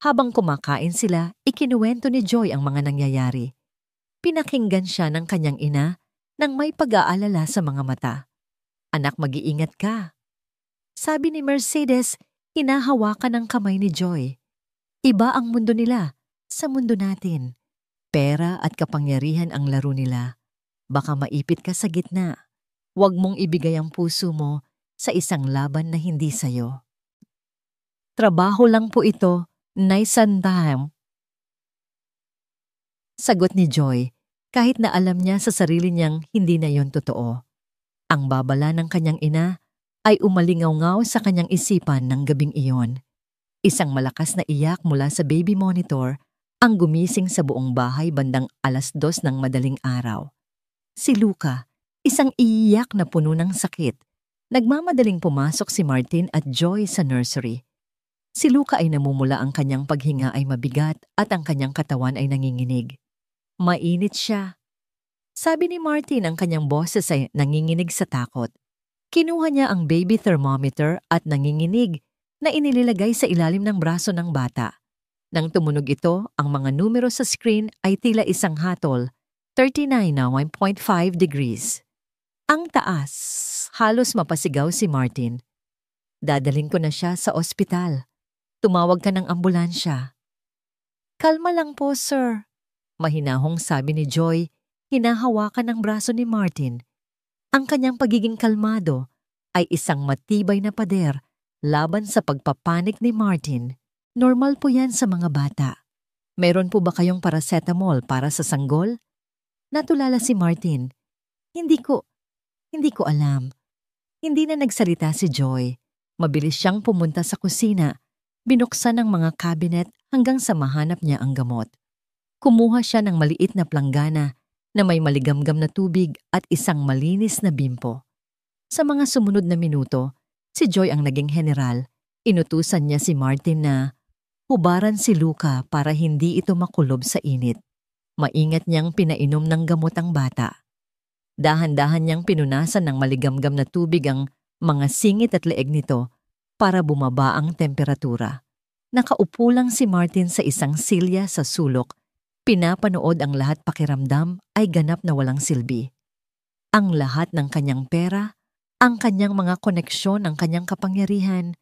Habang kumakain sila, ikinuwento ni Joy ang mga nangyayari. Pinakinggan siya ng kanyang ina nang may pag-aalala sa mga mata. "Anak, mag-iingat ka." Sabi ni Mercedes, hinahawakan ang kamay ni Joy. "Iba ang mundo nila sa mundo natin. Pera at kapangyarihan ang laro nila. Baka maipit ka sa gitna." Huwag mong ibigay ang puso mo sa isang laban na hindi sayo. Trabaho lang po ito, Naisandam. Sagot ni Joy, kahit na alam niya sa sarili niyang hindi na yon totoo. Ang babala ng kanyang ina ay umalingaw-ngaw sa kanyang isipan ng gabing iyon. Isang malakas na iyak mula sa baby monitor ang gumising sa buong bahay bandang 2:00 ng madaling araw. Si Luca, isang iiyak na puno ng sakit. Nagmamadaling pumasok si Martin at Joy sa nursery. Si Luca ay namumula, ang kanyang paghinga ay mabigat at ang kanyang katawan ay nanginginig. Mainit siya. Sabi ni Martin, ang kanyang boses ay nanginginig sa takot. Kinuha niya ang baby thermometer at nanginginig na inilagay sa ilalim ng braso ng bata. Nang tumunog ito, ang mga numero sa screen ay tila isang hatol, 39.5 degrees. Ang taas, halos mapasigaw si Martin. Dadaling ko na siya sa ospital. Tumawag ka ng ambulansya. Kalma lang po, sir. Mahinahong sabi ni Joy, hinahawakan ng braso ni Martin. Ang kanyang pagiging kalmado ay isang matibay na pader laban sa pagpapanik ni Martin. Normal po yan sa mga bata. Meron po ba kayong paracetamol para sa sanggol? Natulala si Martin. Hindi ko alam. Hindi na nagsalita si Joy. Mabilis siyang pumunta sa kusina. Binuksan ang mga cabinet hanggang sa mahanap niya ang gamot. Kumuha siya ng maliit na planggana na may maligamgam na tubig at isang malinis na bimpo. Sa mga sumunod na minuto, si Joy ang naging general. Inutusan niya si Martin na hubaran si Luca para hindi ito makulob sa init. Maingat niyang pinainom ng gamot ang bata. Dahan-dahan niyang pinunasan ng maligamgam na tubig ang mga singit at leeg nito para bumaba ang temperatura. Nakaupo lang si Martin sa isang silya sa sulok. Pinapanood ang lahat, pakiramdam ay ganap na walang silbi. Ang lahat ng kanyang pera, ang kanyang mga koneksyon, ang kanyang kapangyarihan,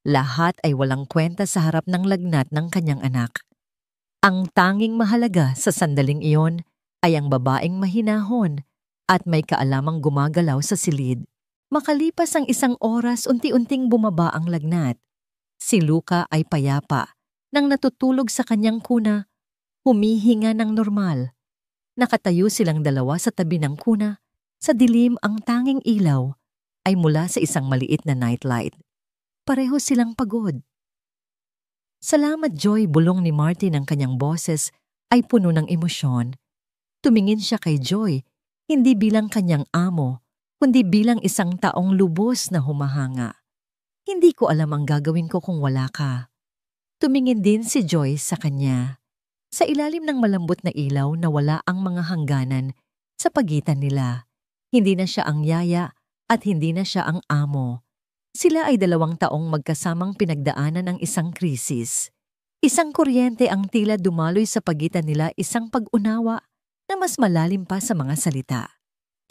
lahat ay walang kwenta sa harap ng lagnat ng kanyang anak. Ang tanging mahalaga sa sandaling iyon ay ang babaeng mahinahon at may kaalamang gumagalaw sa silid. Makalipas ang 1 oras, unti-unting bumaba ang lagnat. Si Luca ay payapa nang natutulog sa kanyang kuna, humihinga ng normal. Nakatayo silang dalawa sa tabi ng kuna. Sa dilim, ang tanging ilaw ay mula sa isang maliit na nightlight. Pareho silang pagod. Salamat, Joy, bulong ni Martin. Ang kanyang boses ay puno ng emosyon. Tumingin siya kay Joy, hindi bilang kanyang amo, kundi bilang isang taong lubos na humahanga. Hindi ko alam ang gagawin ko kung wala ka. Tumingin din si Joy sa kanya. Sa ilalim ng malambot na ilaw, nawala ang mga hangganan sa pagitan nila. Hindi na siya ang yaya at hindi na siya ang amo. Sila ay 2 taong magkasamang pinagdaanan ng isang krisis. Isang kuryente ang tila dumaloy sa pagitan nila, isang pag-unawa na mas malalim pa sa mga salita.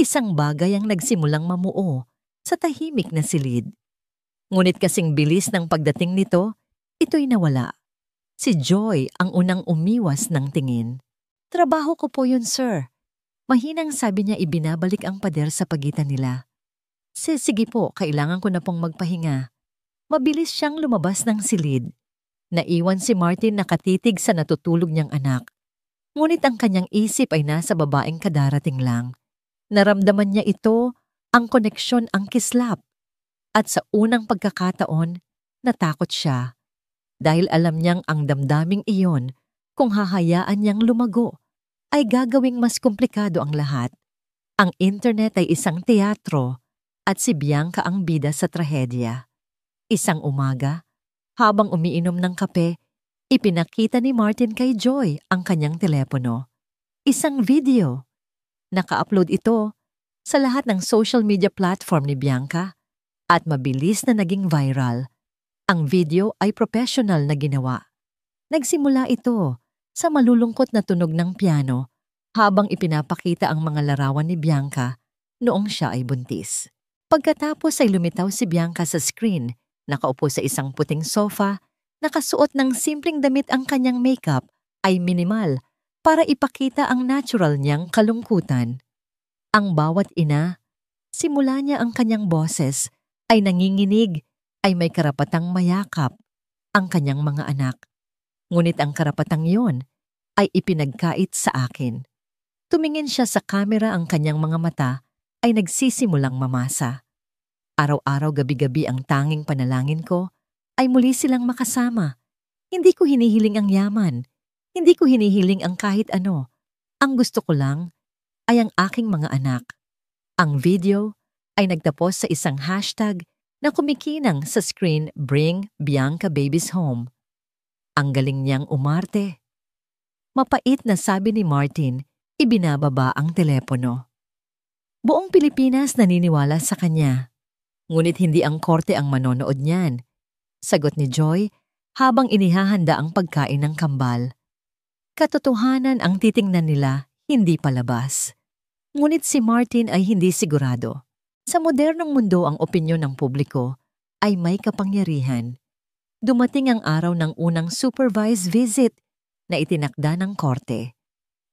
Isang bagay ang nagsimulang mamuo sa tahimik na silid. Ngunit kasing bilis ng pagdating nito, ito'y nawala. Si Joy ang unang umiwas ng tingin. Trabaho ko po yun, sir. Mahinang sabi niya, ibinabalik ang pader sa pagitan nila. Sige po, kailangan ko na pong magpahinga. Mabilis siyang lumabas ng silid. Naiwan si Martin nakatitig sa natutulog niyang anak. Ngunit ang kanyang isip ay nasa babaeng kadarating lang. Naramdaman niya ito, ang koneksyon, ang kislap. At sa unang pagkakataon, natakot siya. Dahil alam niyang ang damdaming iyon, kung hahayaan niyang lumago, ay gagawing mas komplikado ang lahat. Ang internet ay isang teatro at si Bianca ang bida sa trahedya. Isang umaga, habang umiinom ng kape, ipinakita ni Martin kay Joy ang kanyang telepono. Isang video. Naka-upload ito sa lahat ng social media platform ni Bianca at mabilis na naging viral. Ang video ay professional na ginawa. Nagsimula ito sa malulungkot na tunog ng piano habang ipinapakita ang mga larawan ni Bianca noong siya ay buntis. Pagkatapos ay lumitaw si Bianca sa screen, nakaupo sa isang puting sofa, nakasuot ng simpleng damit, ang kanyang makeup ay minimal para ipakita ang natural niyang kalungkutan. Ang bawat ina Simula niya ang kanyang boses ay nanginginig, ay may karapatang mayakap ang kanyang mga anak. Ngunit ang karapatang yon ay ipinagkait sa akin. Tumingin siya sa kamera, ang kanyang mga mata ay nagsisimulang mamasa. Araw-araw, gabi-gabi ang tanging panalangin ko ay muli silang makasama. Hindi ko hinihiling ang yaman. Hindi ko hinihiling ang kahit ano. Ang gusto ko lang ay ang aking mga anak. Ang video ay nagtapos sa isang hashtag na kumikinang sa screen, "Bring Bianca Babies Home." Ang galing niyang umarte. Mapait na sabi ni Martin, ibinababa ang telepono. Buong Pilipinas naniniwala sa kanya. Ngunit hindi ang korte ang manonood niyan. Sagot ni Joy habang inihahanda ang pagkain ng kambal. Katotohanan ang titingnan nila, hindi palabas. Ngunit si Martin ay hindi sigurado. Sa modernong mundo, ang opinyon ng publiko ay may kapangyarihan. Dumating ang araw ng unang supervised visit na itinakda ng korte.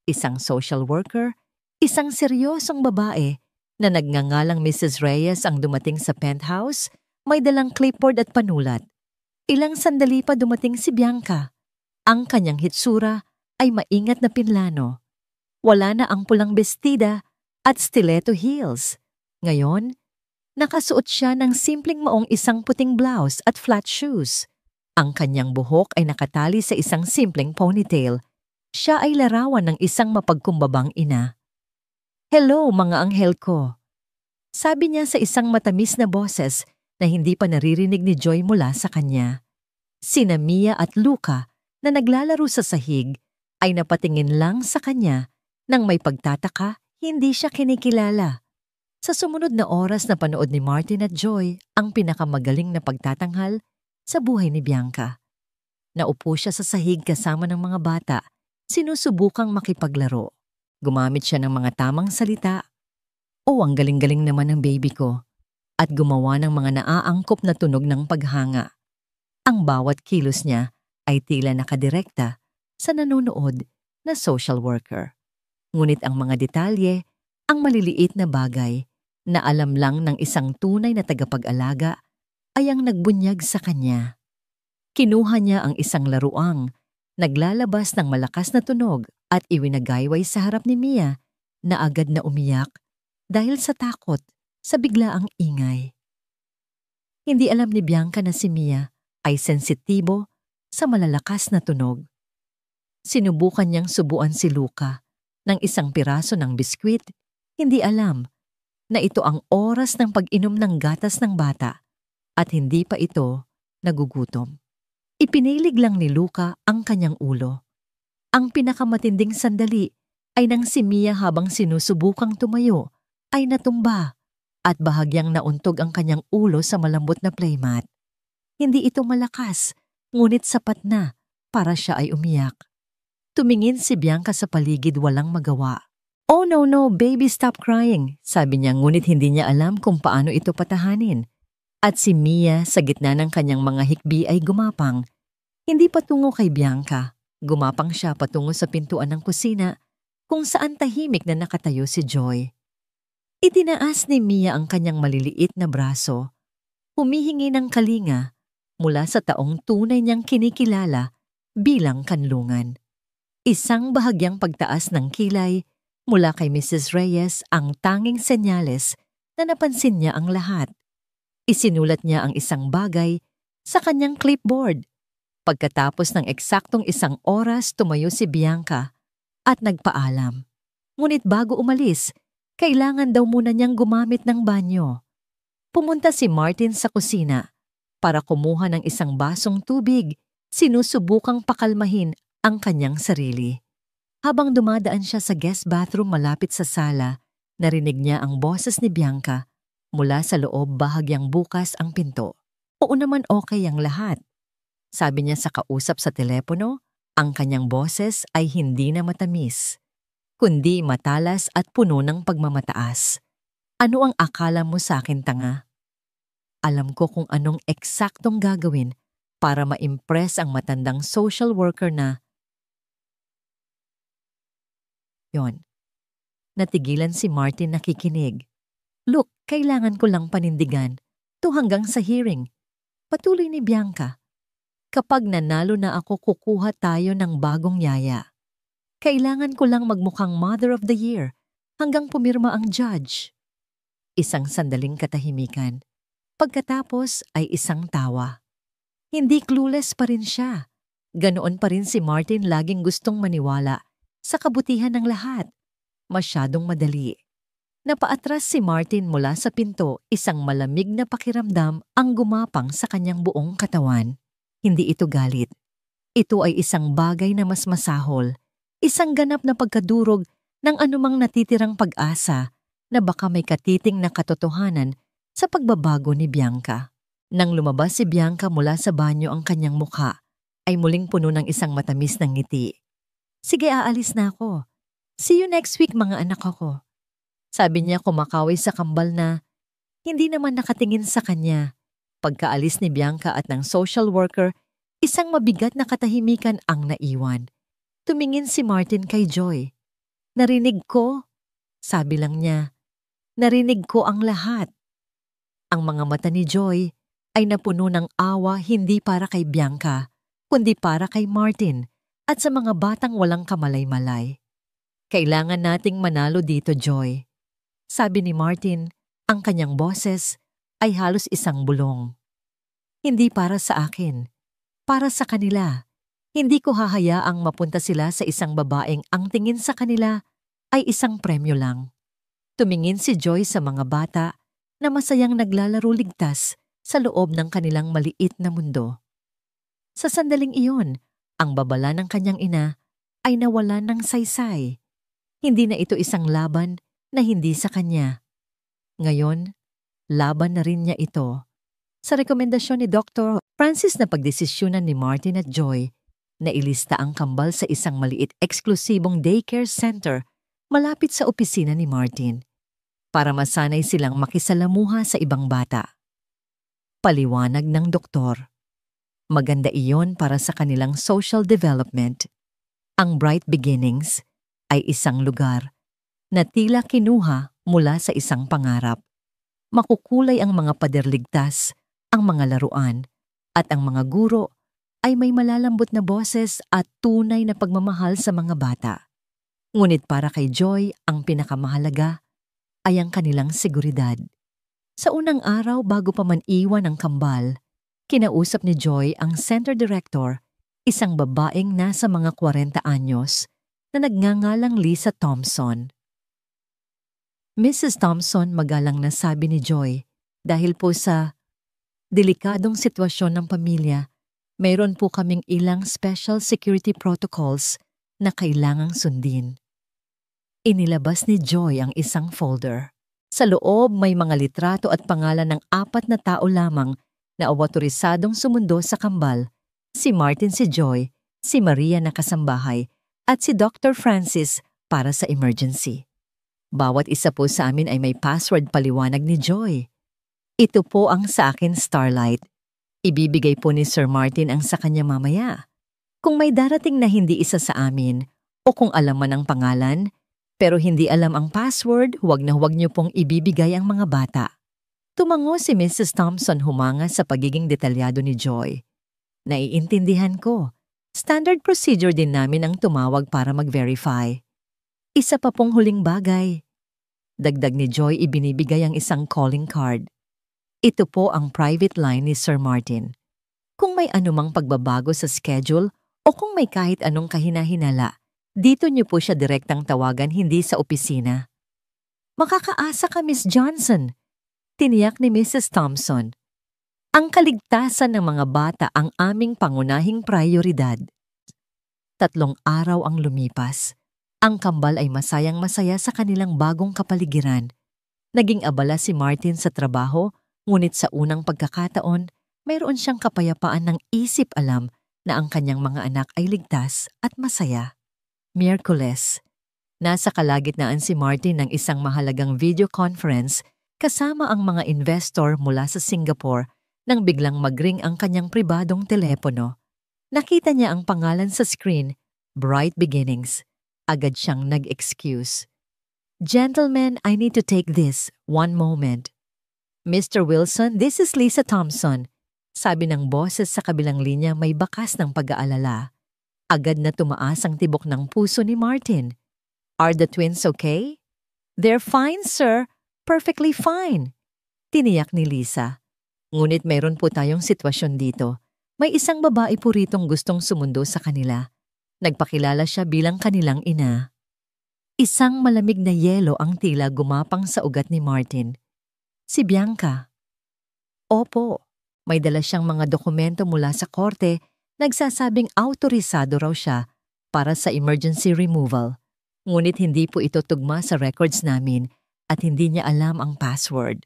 Isang social worker, isang seryosong babae na nagngangalang Mrs. Reyes ang dumating sa penthouse, may dalang clipboard at panulat. Ilang sandali pa dumating si Bianca. Ang kanyang hitsura ay maingat na pinlano. Wala na ang pulang bestida at stiletto heels. Ngayon, nakasuot siya ng simpleng maong isang puting blouse at flat shoes. Ang kanyang buhok ay nakatali sa isang simpleng ponytail. Siya ay larawan ng isang mapagkumbabang ina. "Hello, mga anghel ko," sabi niya sa isang matamis na boses na hindi pa naririnig ni Joy mula sa kanya. Sina Mia at Luca na naglalaro sa sahig ay napatingin lang sa kanya nang may pagtataka, hindi siya kinikilala. Sa sumunod na oras na panood ni Martin at Joy ang pinakamagaling na pagtatanghal sa buhay ni Bianca. Naupo siya sa sahig kasama ng mga bata, sinusubukang makipaglaro. Gumamit siya ng mga tamang salita. "Oh, ang galing-galing naman ng baby ko." At gumawa ng mga naaangkop na tunog ng paghanga. Ang bawat kilos niya ay tila nakadirekta sa nanonood na social worker. Ngunit ang mga detalye, ang maliliit na bagay na alam lang ng isang tunay na tagapag-alaga ay ang nagbunyag sa kanya. Kinuha niya ang isang laruang, naglalabas ng malakas na tunog at iwinagayway sa harap ni Mia na agad na umiyak dahil sa takot sa biglaang ingay. Hindi alam ni Bianca na si Mia ay sensitibo sa malalakas na tunog. Sinubukan niyang subuan si Luca ng isang piraso ng biskwit, hindi alam na ito ang oras ng pag-inom ng gatas ng bata at hindi pa ito nagugutom. Ipinilig lang ni Luca ang kanyang ulo. Ang pinakamatinding sandali ay nang si Mia habang sinusubukang tumayo ay natumba at bahagyang nauntog ang kanyang ulo sa malambot na playmat. Hindi ito malakas, ngunit sapat na para siya ay umiyak. Tumingin si Bianca sa paligid, walang magawa. "Oh no, baby, stop crying," sabi niya, ngunit hindi niya alam kung paano ito patahanin. At si Mia sa gitna ng kanyang mga hikbi ay gumapang. Hindi patungo kay Bianca, gumapang siya patungo sa pintuan ng kusina kung saan tahimik na nakatayo si Joy. Itinaas ni Mia ang kanyang maliliit na braso, humihingi ng kalinga mula sa taong tunay niyang kinikilala bilang kanlungan. Isang bahagyang pagtaas ng kilay mula kay Mrs. Reyes ang tanging senyales na napansin niya ang lahat. Isinulat niya ang isang bagay sa kanyang clipboard. Pagkatapos ng eksaktong 1 oras, tumayo si Bianca at nagpaalam. Ngunit bago umalis, kailangan daw muna niyang gumamit ng banyo. Pumunta si Martin sa kusina para kumuha ng isang basong tubig, sinusubukang pakalmahin ang kanyang sarili. Habang dumadaan siya sa guest bathroom malapit sa sala, narinig niya ang boses ni Bianca. Mula sa loob, bahagyang bukas ang pinto. "Oo naman, okay ang lahat," sabi niya sa kausap sa telepono. Ang kanyang boses ay hindi na matamis, kundi matalas at puno ng pagmamataas. "Ano ang akala mo sa akin, tanga? Alam ko kung anong eksaktong gagawin para ma-impress ang matandang social worker na..." Yon. Natigilan si Martin nakikinig. "Look, Kailangan ko lang panindigan. To hanggang sa hearing. Patuloy ni Bianca. Kapag nanalo na ako, kukuha tayo ng bagong yaya. Kailangan ko lang magmukhang Mother of the Year hanggang pumirma ang judge. Isang sandaling katahimikan. Pagkatapos ay isang tawa. Hindi clueless pa rin siya. Ganoon pa rin si Martin laging gustong maniwala sa kabutihan ng lahat. Masyadong madali. Napaatras si Martin mula sa pinto, isang malamig na pakiramdam ang gumapang sa kanyang buong katawan. Hindi ito galit. Ito ay isang bagay na mas masahol, isang ganap na pagkadurog ng anumang natitirang pag-asa na baka may katiting na katotohanan sa pagbabago ni Bianca. Nang lumabas si Bianca mula sa banyo, ang kanyang mukha ay muling puno ng isang matamis ng ngiti. Sige, aalis na ako. See you next week, mga anak ako. Sabi niya kumakaway sa kambal na hindi naman nakatingin sa kanya. Pagkaalis ni Bianca at ng social worker, isang mabigat na katahimikan ang naiwan. Tumingin si Martin kay Joy. Narinig ko, sabi lang niya. Narinig ko ang lahat. Ang mga mata ni Joy ay napuno ng awa, hindi para kay Bianca, kundi para kay Martin at sa mga batang walang kamalay-malay. Kailangan nating manalo dito, Joy. Sabi ni Martin, ang kanyang boses ay halos isang bulong. Hindi para sa akin, para sa kanila. Hindi ko hahayaang mapunta sila sa isang babaeng ang tingin sa kanila ay isang premyo lang. Tumingin si Joy sa mga bata na masayang naglalaro ligtas sa loob ng kanilang maliit na mundo. Sa sandaling iyon, ang babala ng kanyang ina ay nawalan ng saysay. Hindi na ito isang laban na hindi sa kanya. Ngayon, laban na rin niya ito. Sa rekomendasyon ni Dr. Francis na pagdesisyonan ni Martin at Joy, na ilista ang kambal sa isang maliit eksklusibong daycare center malapit sa opisina ni Martin para masanay silang makisalamuha sa ibang bata. Paliwanag ng doktor. Maganda iyon para sa kanilang social development. Ang Bright Beginnings ay isang lugar na tila kinuha mula sa isang pangarap. Makukulay ang mga paderligtas, ang mga laruan, at ang mga guro ay may malalambot na boses at tunay na pagmamahal sa mga bata. Ngunit para kay Joy, ang pinakamahalaga ay ang kanilang seguridad. Sa unang araw bago pa man iwan ang kambal, kinausap ni Joy ang center director, isang babaeng nasa mga 40 anyos na nagngangalang Lisa Thompson. Mrs. Thompson, magalang na sabi ni Joy, dahil po sa delikadong sitwasyon ng pamilya, mayroon po kaming ilang special security protocols na kailangang sundin. Inilabas ni Joy ang isang folder. Sa loob may mga litrato at pangalan ng 4 na tao lamang na awtorisadong sumundo sa kambal, si Martin, si Joy, si Maria na kasambahay, at si Dr. Francis para sa emergency. Bawat isa po sa amin ay may password, paliwanag ni Joy. Ito po ang sa akin, Starlight. Ibibigay po ni Sir Martin ang sa kanya mamaya. Kung may darating na hindi isa sa amin, o kung alam man ang pangalan, pero hindi alam ang password, huwag na huwag niyo pong ibibigay ang mga bata. Tumango si Mrs. Thompson, humanga sa pagiging detalyado ni Joy. Naiintindihan ko. Standard procedure din namin ang tumawag para mag-verify. Isa pa pong huling bagay. Dagdag ni Joy, ibinibigay ang isang calling card. Ito po ang private line ni Sir Martin. Kung may anumang pagbabago sa schedule o kung may kahit anong kahinahinala, dito niyo po siya direktang tawagan, hindi sa opisina. Makakaasa ka, Miss Johnson, tiniyak ni Mrs. Thompson. Ang kaligtasan ng mga bata ang aming pangunahing prioridad. 3 araw ang lumipas. Ang kambal ay masayang-masaya sa kanilang bagong kapaligiran. Naging abala si Martin sa trabaho, ngunit sa unang pagkakataon, mayroon siyang kapayapaan ng isip, alam na ang kanyang mga anak ay ligtas at masaya. Miyerkules, nasa kalagitnaan si Martin ng isang mahalagang video conference kasama ang mga investor mula sa Singapore nang biglang magring ang kanyang pribadong telepono. Nakita niya ang pangalan sa screen, Bright Beginnings. Agad siyang nag-excuse. Gentlemen, I need to take this one moment. Mr. Wilson, this is Lisa Thompson. Sabi ng boses sa kabilang linya may bakas ng pag-aalala. Agad na tumaas ang tibok ng puso ni Martin. Are the twins okay? They're fine, sir. Perfectly fine. Tiniyak ni Lisa. Ngunit mayroon po tayong sitwasyon dito. May isang babae po ritong gustong sumundo sa kanila. Nagpakilala siya bilang kanilang ina. Isang malamig na yelo ang tila gumapang sa ugat ni Martin. Si Bianca. Opo, may dala siyang mga dokumento mula sa korte, nagsasabing autorisado raw siya para sa emergency removal. Ngunit hindi po ito tugma sa records namin at hindi niya alam ang password.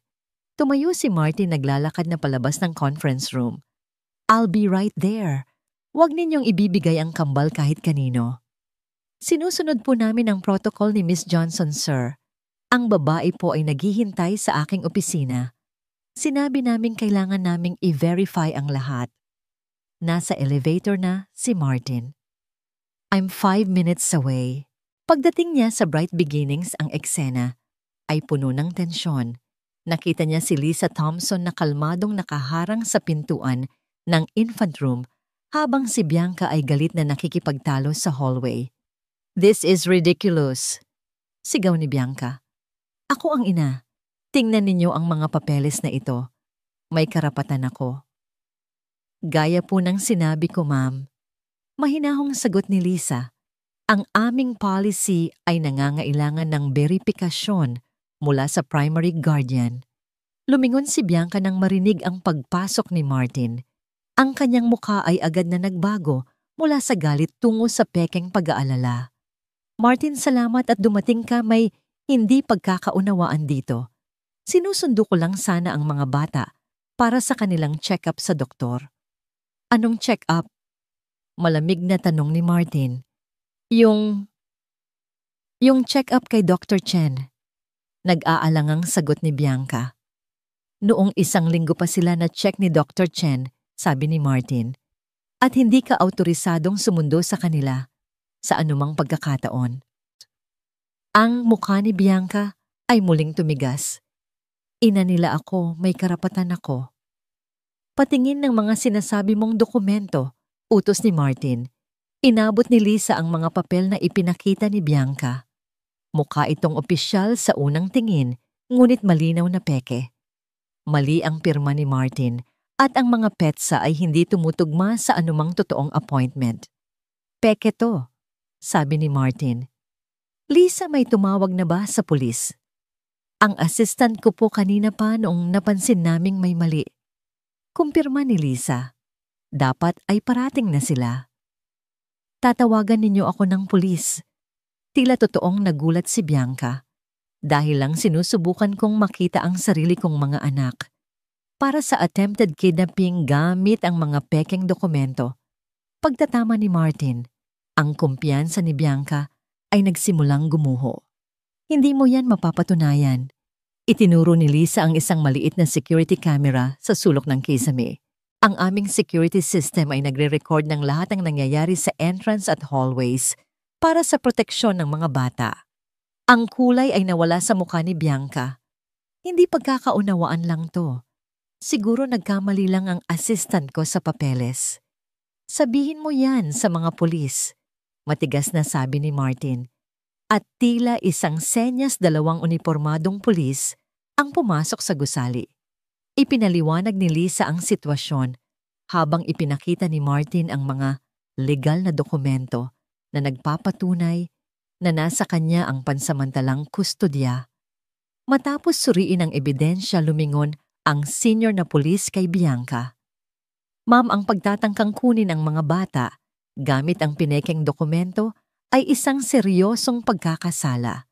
Tumayo si Martin naglalakad na palabas ng conference room. I'll be right there. Huwag ninyong ibibigay ang kambal kahit kanino. Sinusunod po namin ang protocol ni Miss Johnson, sir. Ang babae po ay naghihintay sa aking opisina. Sinabi namin kailangan naming i-verify ang lahat. Nasa elevator na si Martin. I'm 5 minutes away. Pagdating niya sa Bright Beginnings ang eksena, ay puno ng tensyon. Nakita niya si Lisa Thompson na kalmadong nakaharang sa pintuan ng infant room habang si Bianca ay galit na nakikipagtalo sa hallway. This is ridiculous. Sigaw ni Bianca. Ako ang ina. Tingnan ninyo ang mga papeles na ito. May karapatan ako. Gaya po ng sinabi ko, ma'am. Mahinahong sagot ni Lisa. Ang aming policy ay nangangailangan ng beripikasyon mula sa primary guardian. Lumingon si Bianca nang marinig ang pagpasok ni Martin. Ang kanyang mukha ay agad na nagbago mula sa galit tungo sa pekeng pag-aalala. Martin, salamat at dumating ka, may hindi pagkakaunawaan dito. Sinusundo ko lang sana ang mga bata para sa kanilang check-up sa doktor. Anong check-up? Malamig na tanong ni Martin. Yung check-up kay Dr. Chen. Nag-aalangang sagot ni Bianca. Noong 1 linggo pa sila na-check ni Dr. Chen, sabi ni Martin, at hindi ka autorisadong sumundo sa kanila sa anumang pagkakataon. Ang mukha ni Bianca ay muling tumigas. Ina nila ako, may karapatan ako. Patingin ng mga sinasabi mong dokumento, utos ni Martin. Inabot ni Lisa ang mga papel na ipinakita ni Bianca. Mukha itong opisyal sa unang tingin, ngunit malinaw na peke. Mali ang pirma ni Martin at ang mga petsa ay hindi tumutugma sa anumang totoong appointment. Peke to, sabi ni Martin. Lisa, may tumawag na ba sa pulis? Ang assistant ko po kanina pa noong napansin naming may mali. Kumpirma ni Lisa. Dapat ay parating na sila. Tatawagan ninyo ako ng pulis. Tila totoong nagulat si Bianca. Dahil lang sinusubukan kong makita ang sarili kong mga anak. Para sa attempted kidnapping gamit ang mga pekeng dokumento. Pagtatama ni Martin, ang kumpiyansa ni Bianca ay nagsimulang gumuho. Hindi mo yan mapapatunayan. Itinuro ni Lisa ang isang maliit na security camera sa sulok ng kisame. Ang aming security system ay nagre-record ng lahat ng nangyayari sa entrance at hallways para sa proteksyon ng mga bata. Ang kulay ay nawala sa mukha ni Bianca. Hindi pagkakaunawaan lang to. Siguro nagkamali lang ang assistant ko sa papeles. Sabihin mo yan sa mga pulis. Matigas na sabi ni Martin. At tila isang senyas 2 unipormadong pulis ang pumasok sa gusali. Ipinaliwanag ni Lisa ang sitwasyon habang ipinakita ni Martin ang mga legal na dokumento na nagpapatunay na nasa kanya ang pansamantalang kustodya. Matapos suriin ang ebidensya, lumingon ang senior na pulis kay Bianca. Ma'am, ang pagtatangkang kunin ang mga bata gamit ang pinekeng dokumento ay isang seryosong pagkakasala.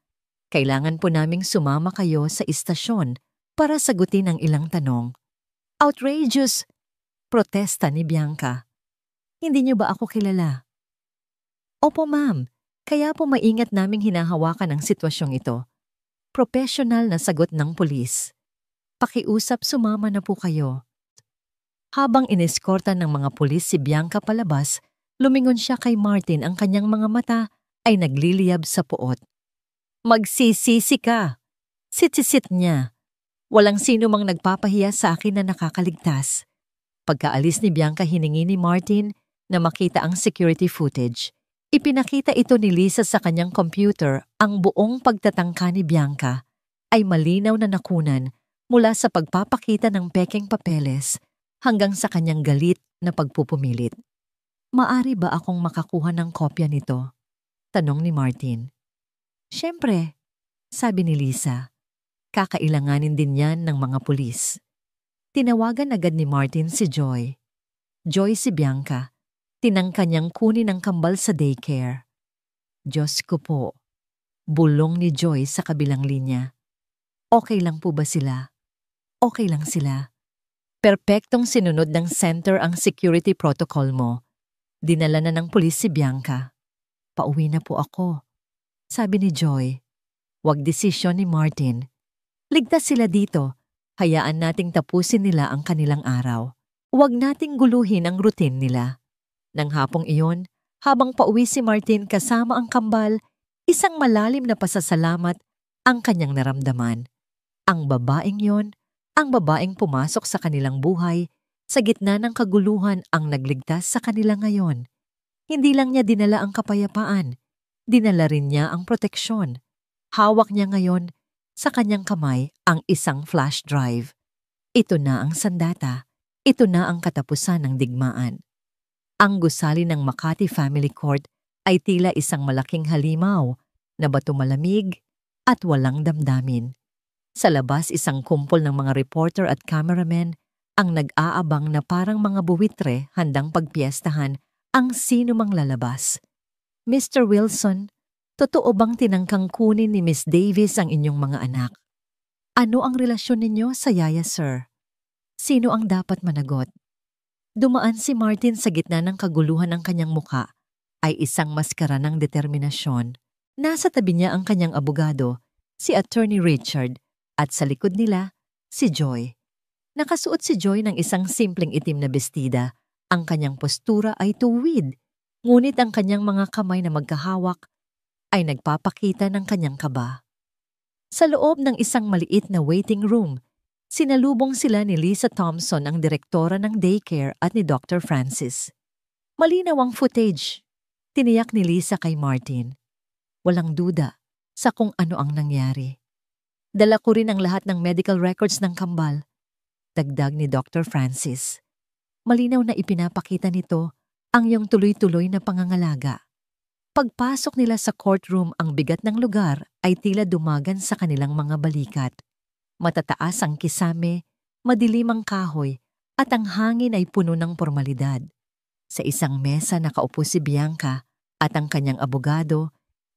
Kailangan po naming sumama kayo sa istasyon para sagutin ang ilang tanong. Outrageous! Protesta ni Bianca. Hindi niyo ba ako kilala? Opo, ma'am. Kaya po maingat naming hinahawakan ang sitwasyong ito. Professional na sagot ng pulis. Pakiusap, sumama na po kayo. Habang ineskorta ng mga pulis si Bianca palabas, lumingon siya kay Martin, ang kanyang mga mata ay nagliliyab sa puot. Magsisisi ka. Sit-sit niya. Walang sino mang nagpapahiya sa akin na nakakaligtas. Pagkaalis ni Bianca, hiningi ni Martin na makita ang security footage. Ipinakita ito ni Lisa sa kanyang computer. Ang buong pagtatangka ni Bianca ay malinaw na nakunan mula sa pagpapakita ng pekeng papeles hanggang sa kanyang galit na pagpupumilit. Maari ba akong makakuha ng kopya nito? Tanong ni Martin. Siyempre, sabi ni Lisa. Kakailanganin din yan ng mga pulis. Tinawagan agad ni Martin si Joy. Joy si Bianca. Tinangka niyang kunin ang kambal sa daycare. Diyos ko po. Bulong ni Joy sa kabilang linya. Okay lang po ba sila? Okay lang sila. Perpektong sinunod ng center ang security protocol mo. Dinala na ng pulis si Bianca. Pauwi na po ako. Sabi ni Joy. Wag desisyon ni Martin. Ligtas sila dito. Hayaan nating tapusin nila ang kanilang araw. Huwag nating guluhin ang routine nila. Nang hapong iyon, habang pauwi si Martin kasama ang kambal, isang malalim na pasasalamat ang kanyang naramdaman. Ang babaeng yon, ang babaeng pumasok sa kanilang buhay, sa gitna ng kaguluhan ang nagligtas sa kanila ngayon. Hindi lang niya dinala ang kapayapaan, dinala rin niya ang proteksyon. Hawak niya ngayon sa kanyang kamay ang isang flash drive. Ito na ang sandata. Ito na ang katapusan ng digmaan. Ang gusali ng Makati Family Court ay tila isang malaking halimaw na bato malamig at walang damdamin. Sa labas, isang kumpol ng mga reporter at cameramen ang nag-aabang na parang mga buwitre handang pagpiestahan ang sino mang lalabas. Mr. Wilson, totoo bang tinangkang kunin ni Miss Davis ang inyong mga anak? Ano ang relasyon ninyo sa yaya, sir? Sino ang dapat managot? Dumaan si Martin sa gitna ng kaguluhan ng kanyang muka ay isang maskara ng determinasyon. Nasa tabi niya ang kanyang abogado, si Attorney Richard, at sa likod nila, si Joy. Nakasuot si Joy ng isang simpleng itim na bestida. Ang kanyang postura ay tuwid, ngunit ang kanyang mga kamay na magkahawak ay nagpapakita ng kanyang kaba. Sa loob ng isang maliit na waiting room, sinalubong sila ni Lisa Thompson, ang direktora ng daycare, at ni Dr. Francis. Malinaw ang footage. Tiniyak ni Lisa kay Martin. Walang duda sa kung ano ang nangyari. Dala ko rin ang lahat ng medical records ng kambal. Dagdag ni Dr. Francis. Malinaw na ipinapakita nito ang iyong tuloy-tuloy na pangangalaga. Pagpasok nila sa courtroom, ang bigat ng lugar ay tila dumagan sa kanilang mga balikat. Matataas ang kisame, madilim ang kahoy, at ang hangin ay puno ng pormalidad. Sa isang mesa nakaupo si Bianca at ang kanyang abogado,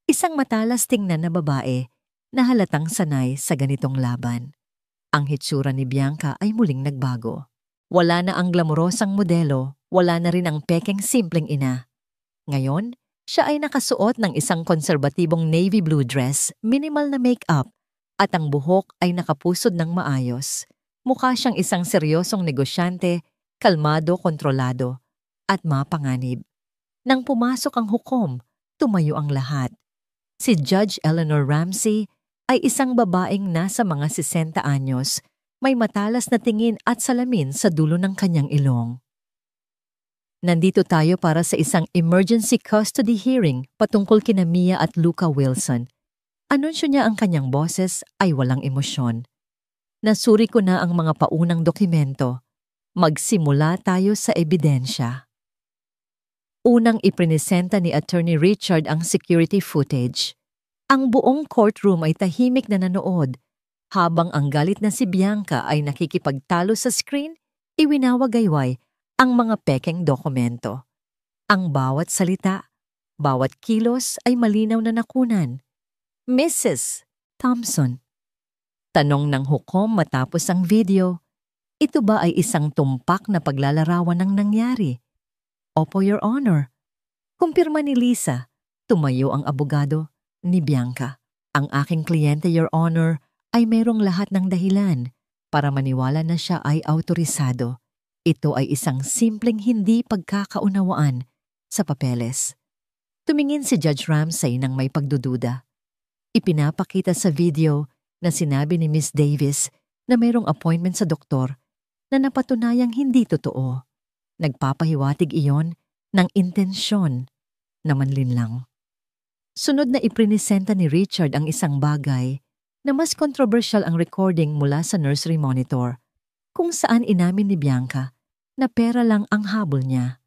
isang matalas tingnan na babae na halatang sanay sa ganitong laban. Ang hitsura ni Bianca ay muling nagbago. Wala na ang glamorosang modelo, wala na rin ang pekeng simpleng ina. Ngayon, siya ay nakasuot ng isang konserbatibong navy blue dress, minimal na make-up, at ang buhok ay nakapusod ng maayos. Mukha siyang isang seryosong negosyante, kalmado, kontrolado, at mapanganib. Nang pumasok ang hukom, tumayo ang lahat. Si Judge Eleanor Ramsey ay isang babaeng nasa mga 60 anyos, may matalas na tingin at salamin sa dulo ng kanyang ilong. Nandito tayo para sa isang emergency custody hearing patungkol kina Mia at Luca Wilson. Anunsyo niya, ang kanyang boses ay walang emosyon. Nasuri ko na ang mga paunang dokumento. Magsimula tayo sa ebidensya. Unang iprinesenta ni Attorney Richard ang security footage. Ang buong courtroom ay tahimik na nanood. Habang ang galit na si Bianca ay nakikipagtalo sa screen, iwinawagayway ang mga pekeng dokumento. Ang bawat salita, bawat kilos ay malinaw na nakunan. Mrs. Thompson. Tanong ng hukom matapos ang video, ito ba ay isang tumpak na paglalarawan ng nangyari? Opo, Your Honor. Kumpirma ni Lisa. Tumayo ang abogado ni Bianca. Ang aking kliyente, Your Honor, ay mayroong lahat ng dahilan para maniwala na siya ay autorisado. Ito ay isang simpleng hindi pagkakaunawaan sa papeles. Tumingin si Judge Ramsey ng may pagdududa. Ipinapakita sa video na sinabi ni Miss Davis na mayroong appointment sa doktor na napatunayang hindi totoo. Nagpapahiwatig iyon ng intensyon na manlinlang. Sunod na iprinisenta ni Richard ang isang bagay na mas controversial ang recording mula sa nursery monitor, kung saan inamin ni Bianca na pera lang ang habol niya.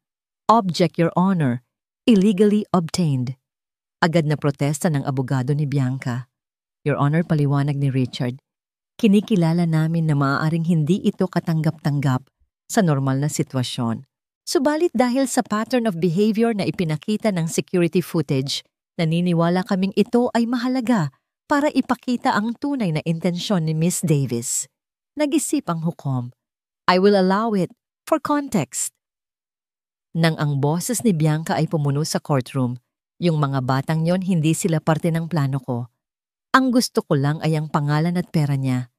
Object, Your Honor, illegally obtained. Agad na protesta ng abogado ni Bianca. Your Honor, paliwanag ni Richard, kinikilala namin na maaaring hindi ito katanggap-tanggap sa normal na sitwasyon. Subalit dahil sa pattern of behavior na ipinakita ng security footage, naniniwala kaming ito ay mahalaga para ipakita ang tunay na intensyon ni Miss Davis. Nag-isip ang hukom. I will allow it for context. Nang ang boses ni Bianca ay pumuno sa courtroom, yung mga batang yon hindi sila parte ng plano ko. Ang gusto ko lang ay ang pangalan at pera niya.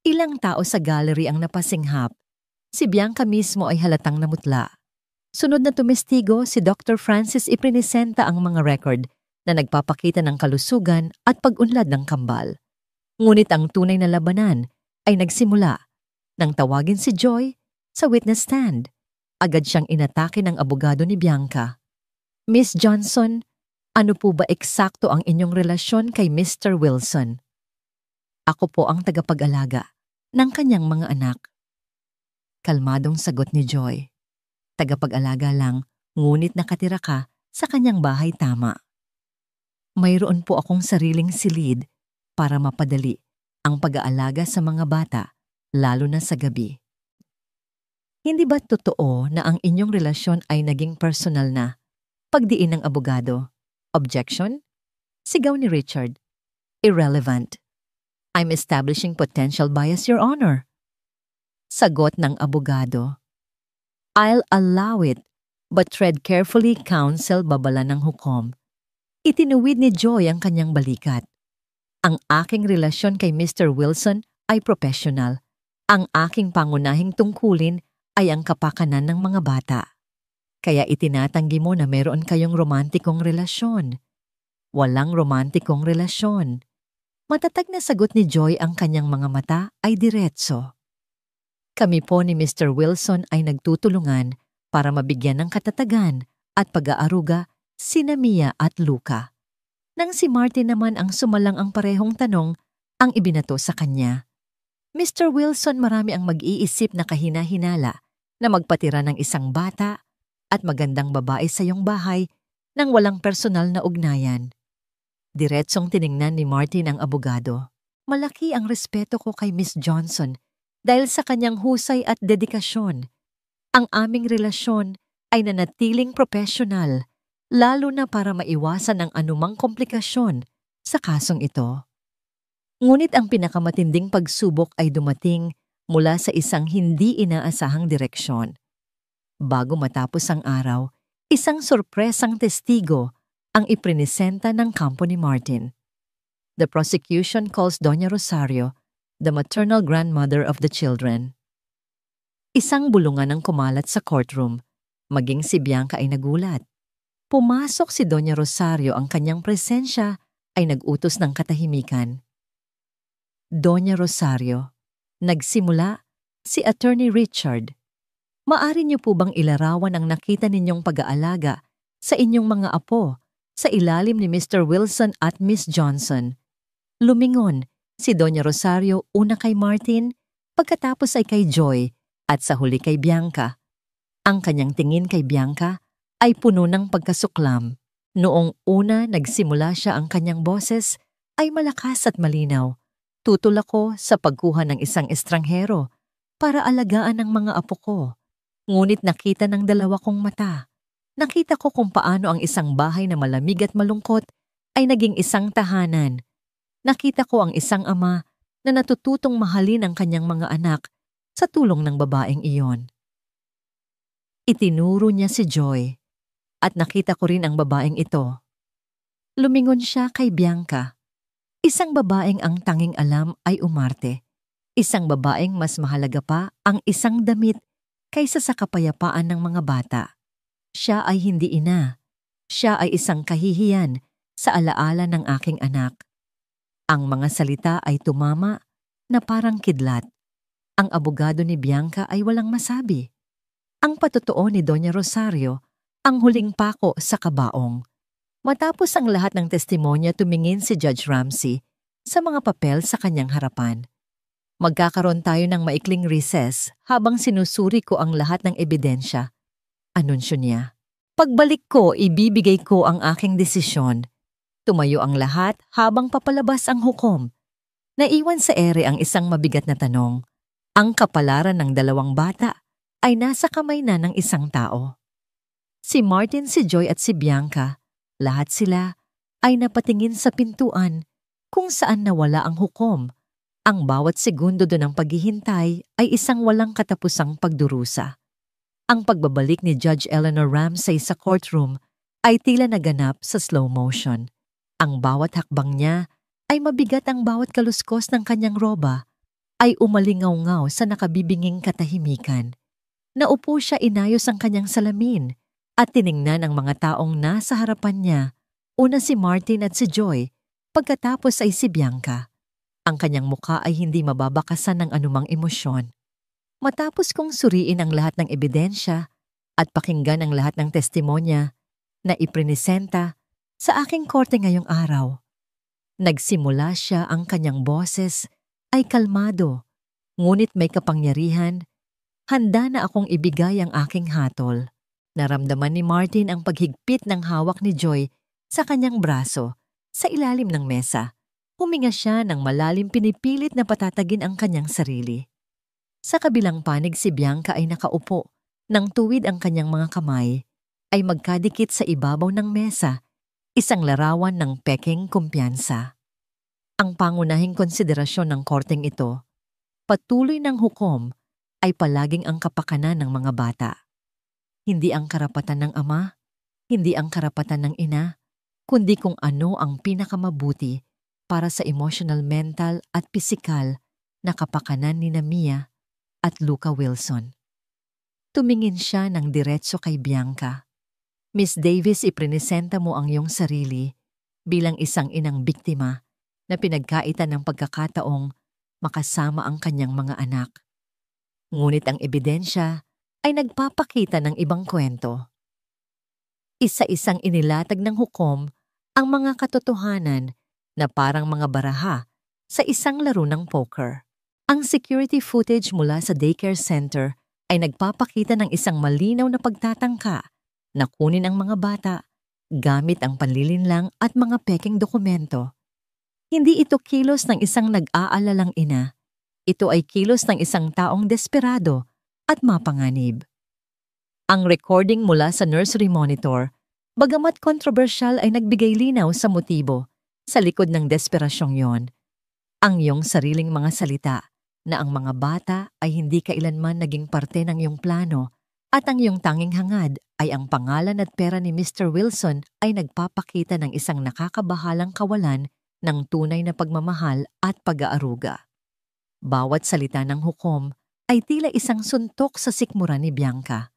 Ilang tao sa gallery ang napasinghap. Si Bianca mismo ay halatang namutla. Sunod na tumestigo si Dr. Francis iprinisenta ang mga record na nagpapakita ng kalusugan at pag-unlad ng kambal. Ngunit ang tunay na labanan ay nagsimula nang tawagin si Joy sa witness stand. Agad siyang inatake ng abogado ni Bianca. Miss Johnson, ano po ba eksakto ang inyong relasyon kay Mr. Wilson? Ako po ang tagapag-alaga ng kanyang mga anak. Kalmadong sagot ni Joy. Tagapag-alaga lang, ngunit nakatira ka sa kanyang bahay tama. Mayroon po akong sariling silid para mapadali ang pag-aalaga sa mga bata, lalo na sa gabi. Hindi ba totoo na ang inyong relasyon ay naging personal na? Pagdiin ng abogado. Objection? Sigaw ni Richard. Irrelevant. I'm establishing potential bias, Your Honor. Sagot ng abogado. I'll allow it, but tread carefully, counsel, babala ng hukom. Itinuwid ni Joy ang kanyang balikat. Ang aking relasyon kay Mr. Wilson ay professional. Ang aking pangunahing tungkulin ay ang kapakanan ng mga bata. Kaya itinatanggi mo na meron kayong romantikong relasyon. Walang romantikong relasyon. Matatag na sagot ni Joy, ang kanyang mga mata ay diretso. Kami po ni Mr. Wilson ay nagtutulungan para mabigyan ng katatagan at pag-aaruga sina Mia at Luca. Nang si Martin naman ang sumalang ang parehong tanong, ang ibinato sa kanya. Mr. Wilson, marami ang mag-iisip na kahina-hinala na magpatira ng isang bata at magandang babae sa iyong bahay nang walang personal na ugnayan. Diretsong tiningnan ni Martin ang abogado. Malaki ang respeto ko kay Miss Johnson dahil sa kanyang husay at dedikasyon. Ang aming relasyon ay nanatiling profesional, lalo na para maiwasan ang anumang komplikasyon sa kasong ito. Ngunit ang pinakamatinding pagsubok ay dumating mula sa isang hindi inaasahang direksyon. Bago matapos ang araw, isang sorpresang testigo ang iprinisenta ng kampo ni Martin. The prosecution calls Doña Rosario the maternal grandmother of the children. Isang bulungan ang kumalat sa courtroom, maging si Bianca ay nagulat. Pumasok si Doña Rosario, ang kanyang presensya ay nag-utos ng katahimikan. Doña Rosario, nagsimula si Attorney Richard. Maari niyo po bang ilarawan ang nakita ninyong pag-aalaga sa inyong mga apo sa ilalim ni Mr. Wilson at Miss Johnson? Lumingon si Doña Rosario una kay Martin, pagkatapos ay kay Joy at sa huli kay Bianca. Ang kanyang tingin kay Bianca ay puno ng pagkasuklam. Noong una nagsimula siya, ang kanyang boses ay malakas at malinaw. Tutol ako sa pagkuha ng isang estranghero para alagaan ang mga apo ko. Ngunit nakita ng dalawa kong mata. Nakita ko kung paano ang isang bahay na malamig at malungkot ay naging isang tahanan. Nakita ko ang isang ama na natututong mahalin ang kanyang mga anak sa tulong ng babaeng iyon. Itinuro niya si Joy at nakita ko rin ang babaeng ito. Lumingon siya kay Bianca. Isang babaeng ang tanging alam ay umarte. Isang babaeng mas mahalaga pa ang isang damit kaysa sa kapayapaan ng mga bata. Siya ay hindi ina. Siya ay isang kahihiyan sa alaala ng aking anak. Ang mga salita ay tumama na parang kidlat. Ang abogado ni Bianca ay walang masabi. Ang patotoo ni Doña Rosario, ang huling pako sa kabaong. Matapos ang lahat ng testimonya, tumingin si Judge Ramsey sa mga papel sa kanyang harapan. Magkakaroon tayo ng maikling recess habang sinusuri ko ang lahat ng ebidensya. Anunsyo niya. Pagbalik ko, ibibigay ko ang aking desisyon. Tumayo ang lahat habang papalabas ang hukom. Naiwan sa ere ang isang mabigat na tanong. Ang kapalaran ng dalawang bata ay nasa kamay na ng isang tao. Si Martin, si Joy at si Bianca, lahat sila ay napatingin sa pintuan kung saan nawala ang hukom. Ang bawat segundo doon ng paghihintay ay isang walang katapusang pagdurusa. Ang pagbabalik ni Judge Eleanor Ramsey sa courtroom ay tila naganap sa slow motion. Ang bawat hakbang niya ay mabigat, ang bawat kaluskos ng kanyang roba ay umalingaw-ngaw sa nakabibinging katahimikan. Naupo siya, inayos ang kanyang salamin at tiningnan ang mga taong nasa harapan niya. Una si Martin at si Joy, pagkatapos ay si Bianca. Ang kanyang mukha ay hindi mababakasan ng anumang emosyon. Matapos kong suriin ang lahat ng ebidensya at pakinggan ang lahat ng testimonya na iprinisenta sa aking korte ngayong araw, nagsimula siya. Ang kanyang boses ay kalmado, ngunit may kapangyarihan. Handa na akong ibigay ang aking hatol. Naramdaman ni Martin ang paghigpit ng hawak ni Joy sa kanyang braso sa ilalim ng mesa. Huminga siya ng malalim, pinipilit na patatagin ang kanyang sarili. Sa kabilang panig si Bianca ay nakaupo. Nang tuwid ang kanyang mga kamay ay magkadikit sa ibabaw ng mesa, isang larawan ng peking kumpiyansa. Ang pangunahing konsiderasyon ng korteng ito, patuloy ng hukom, ay palaging ang kapakanan ng mga bata. Hindi ang karapatan ng ama, hindi ang karapatan ng ina, kundi kung ano ang pinakamabuti para sa emotional, mental at pisikal na kapakanan ni Mia at Luca Wilson. Tumingin siya ng diretso kay Bianca. Miss Davis, iprinisenta mo ang iyong sarili bilang isang inang biktima na pinagkaitan ng pagkakataong makasama ang kanyang mga anak. Ngunit ang ebidensya ay nagpapakita ng ibang kwento. Isa-isang inilatag ng hukom ang mga katotohanan na parang mga baraha sa isang laro ng poker. Ang security footage mula sa daycare center ay nagpapakita ng isang malinaw na pagtatangka na kunin ang mga bata gamit ang panlilinlang at mga peking dokumento. Hindi ito kilos ng isang nag-aalalang ina. Ito ay kilos ng isang taong desperado at mapanganib. Ang recording mula sa nursery monitor, bagamat kontrobersyal, ay nagbigay linaw sa motibo sa likod ng desperasyong yon. Ang iyong sariling mga salita na ang mga bata ay hindi kailanman naging parte ng iyong plano at ang iyong tanging hangad ay ang pangalan at pera ni Mr. Wilson ay nagpapakita ng isang nakakabahalang kawalan ng tunay na pagmamahal at pag-aaruga. Bawat salita ng hukom ay tila isang suntok sa sikmura ni Bianca.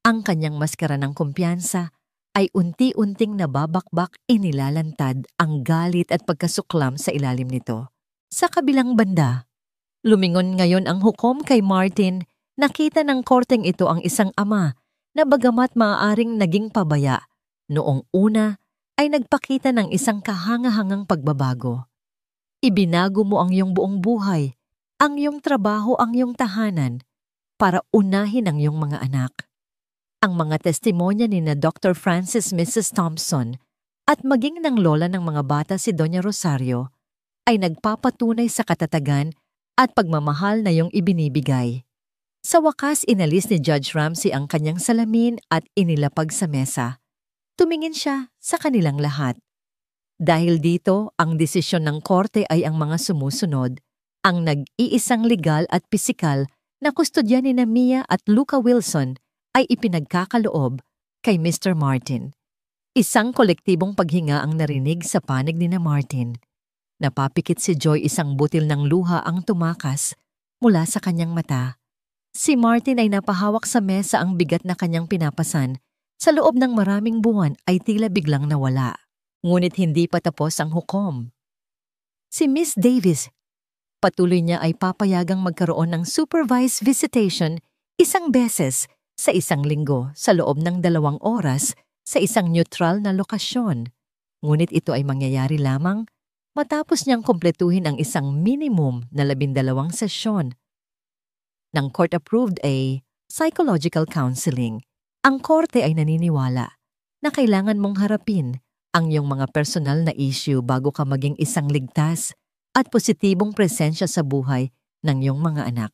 Ang kanyang maskara ng kumpiyansa ay unti-unting nababakbak, inilalantad ang galit at pagkasuklam sa ilalim nito. Sa kabilang banda, lumingon ngayon ang hukom kay Martin. Nakita ng korteng ito ang isang ama na bagamat maaaring naging pabaya, noong una ay nagpakita ng isang kahangahangang pagbabago. Ibinago mo ang iyong buong buhay, ang iyong trabaho, ang iyong tahanan, para unahin ang iyong mga anak. Ang mga testimonya ni na Dr. Francis Mrs. Thompson at maging ng lola ng mga bata si Doña Rosario ay nagpapatunay sa katatagan at pagmamahal na iyong ibinibigay. Sa wakas, inalis ni Judge Ramsey ang kanyang salamin at inilapag sa mesa. Tumingin siya sa kanilang lahat. Dahil dito, ang desisyon ng korte ay ang mga sumusunod, ang nag-iisang legal at pisikal na kustodya ni Mia at Luca Wilson ay ipinagkakaloob kay Mr. Martin. Isang kolektibong paghinga ang narinig sa panig ni Martin. Napapikit si Joy, isang butil ng luha ang tumakas mula sa kanyang mata. Si Martin ay napahawak sa mesa, ang bigat na kanyang pinapasan. Sa loob ng maraming buwan ay tila biglang nawala. Ngunit hindi pa tapos ang hukom. Si Miss Davis, Patuloy niya ay papayagang magkaroon ng supervised visitation 1 beses sa 1 linggo sa loob ng 2 oras sa isang neutral na lokasyon. Ngunit ito ay mangyayari lamang matapos niyang kumpletuhin ang isang minimum na 12 sesyon ng court-approved psychological counseling. Ang korte ay naniniwala na kailangan mong harapin ang iyong mga personal na issue bago ka maging isang ligtas at positibong presensya sa buhay ng iyong mga anak.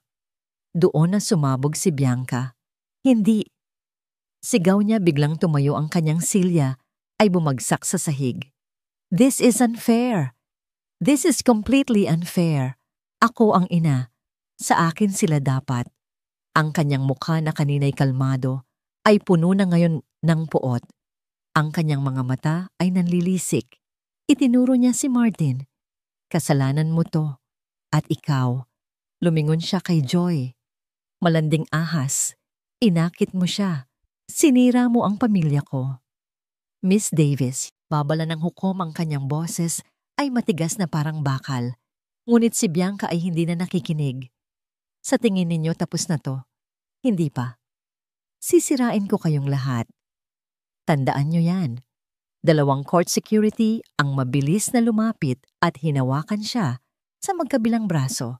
Doon na sumabog si Bianca. Hindi. Sigaw niya biglang tumayo ang kanyang silya ay bumagsak sa sahig. This is unfair. This is completely unfair. Ako ang ina. Sa akin sila dapat. Ang kanyang mukha na kanina'y kalmado ay puno na ngayon ng puot. Ang kanyang mga mata ay nanlilisik. Itinuro niya si Martin. Kasalanan mo to. At ikaw. Lumingon siya kay Joy. Malanding ahas. Inakit mo siya. Sinira mo ang pamilya ko. Miss Davis, babala ng hukom ang kanyang boses ay matigas na parang bakal. Ngunit si Bianca ay hindi na nakikinig. Sa tingin ninyo tapos na to? Hindi pa. Sisirain ko kayong lahat. Tandaan nyo yan. 2 court security ang mabilis na lumapit at hinawakan siya sa magkabilang braso.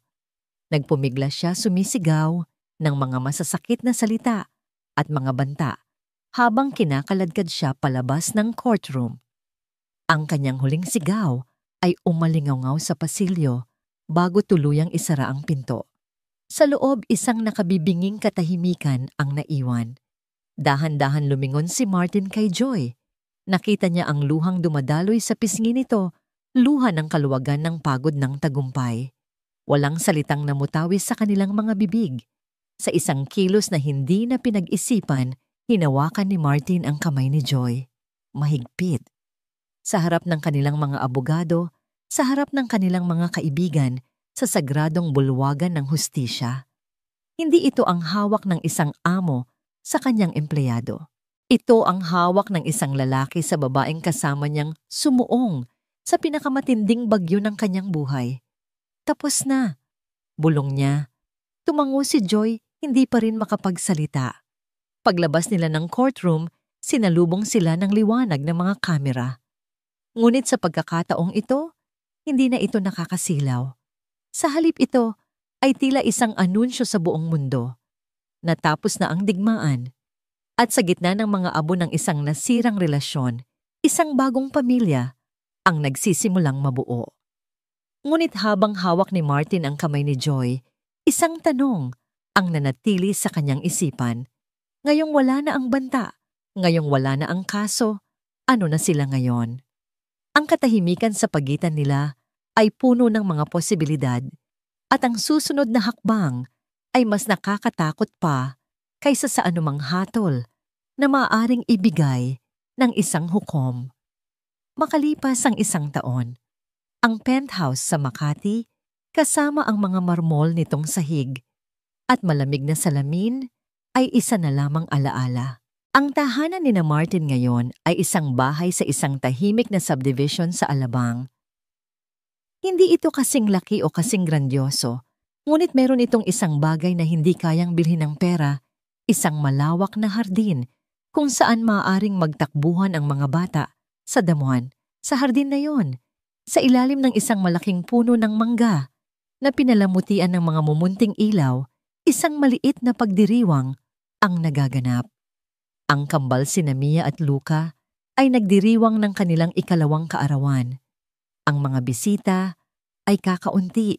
Nagpumigla siya sumisigaw ng mga masasakit na salita at mga banta habang kinakaladkad siya palabas ng courtroom. Ang kanyang huling sigaw ay umalingaw sa pasilyo bago tuluyang isara ang pinto. Sa loob isang nakabibinging katahimikan ang naiwan. Dahan-dahan lumingon si Martin kay Joy. Nakita niya ang luhang dumadaloy sa pisngi nito, luha ng kaluwagan ng pagod ng tagumpay. Walang salitang namutawi sa kanilang mga bibig. Sa isang kilos na hindi na pinag-isipan, hinawakan ni Martin ang kamay ni Joy. Mahigpit. Sa harap ng kanilang mga abogado, sa harap ng kanilang mga kaibigan, sa sagradong bulwagan ng hustisya. Hindi ito ang hawak ng isang amo sa kanyang empleyado. Ito ang hawak ng isang lalaki sa babaeng kasama niyang sumuong sa pinakamatinding bagyo ng kanyang buhay. Tapos na. Bulong niya. Tumango si Joy, hindi pa rin makapagsalita. Paglabas nila ng courtroom, sinalubong sila ng liwanag ng mga kamera. Ngunit sa pagkakataong ito, hindi na ito nakakasilaw. Sa halip ito ay tila isang anunsyo sa buong mundo. Natapos na ang digmaan. At sa gitna ng mga abo ng isang nasirang relasyon, isang bagong pamilya ang nagsisimulang mabuo. Ngunit habang hawak ni Martin ang kamay ni Joy, isang tanong ang nanatili sa kanyang isipan. Ngayong wala na ang banta, ngayong wala na ang kaso, ano na sila ngayon? Ang katahimikan sa pagitan nila ay puno ng mga posibilidad at ang susunod na hakbang ay mas nakakatakot pa kaysa sa anumang hatol na maaaring ibigay ng isang hukom. Makalipas ang 1 taon, ang penthouse sa Makati kasama ang mga marmol nitong sahig at malamig na salamin ay isa na lamang alaala. Ang tahanan ni Martin ngayon ay isang bahay sa isang tahimik na subdivision sa Alabang. Hindi ito kasing laki o kasing grandyoso, ngunit meron itong isang bagay na hindi kayang bilhin ng pera, isang malawak na hardin kung saan maaaring magtakbuhan ang mga bata sa damuhan. Sa hardin na yon, sa ilalim ng isang malaking puno ng mangga na pinalamutian ng mga mumunting ilaw, isang maliit na pagdiriwang ang nagaganap. Ang kambal sina Mia at Luca ay nagdiriwang ng kanilang 2 kaarawan. Ang mga bisita ay kakaunti,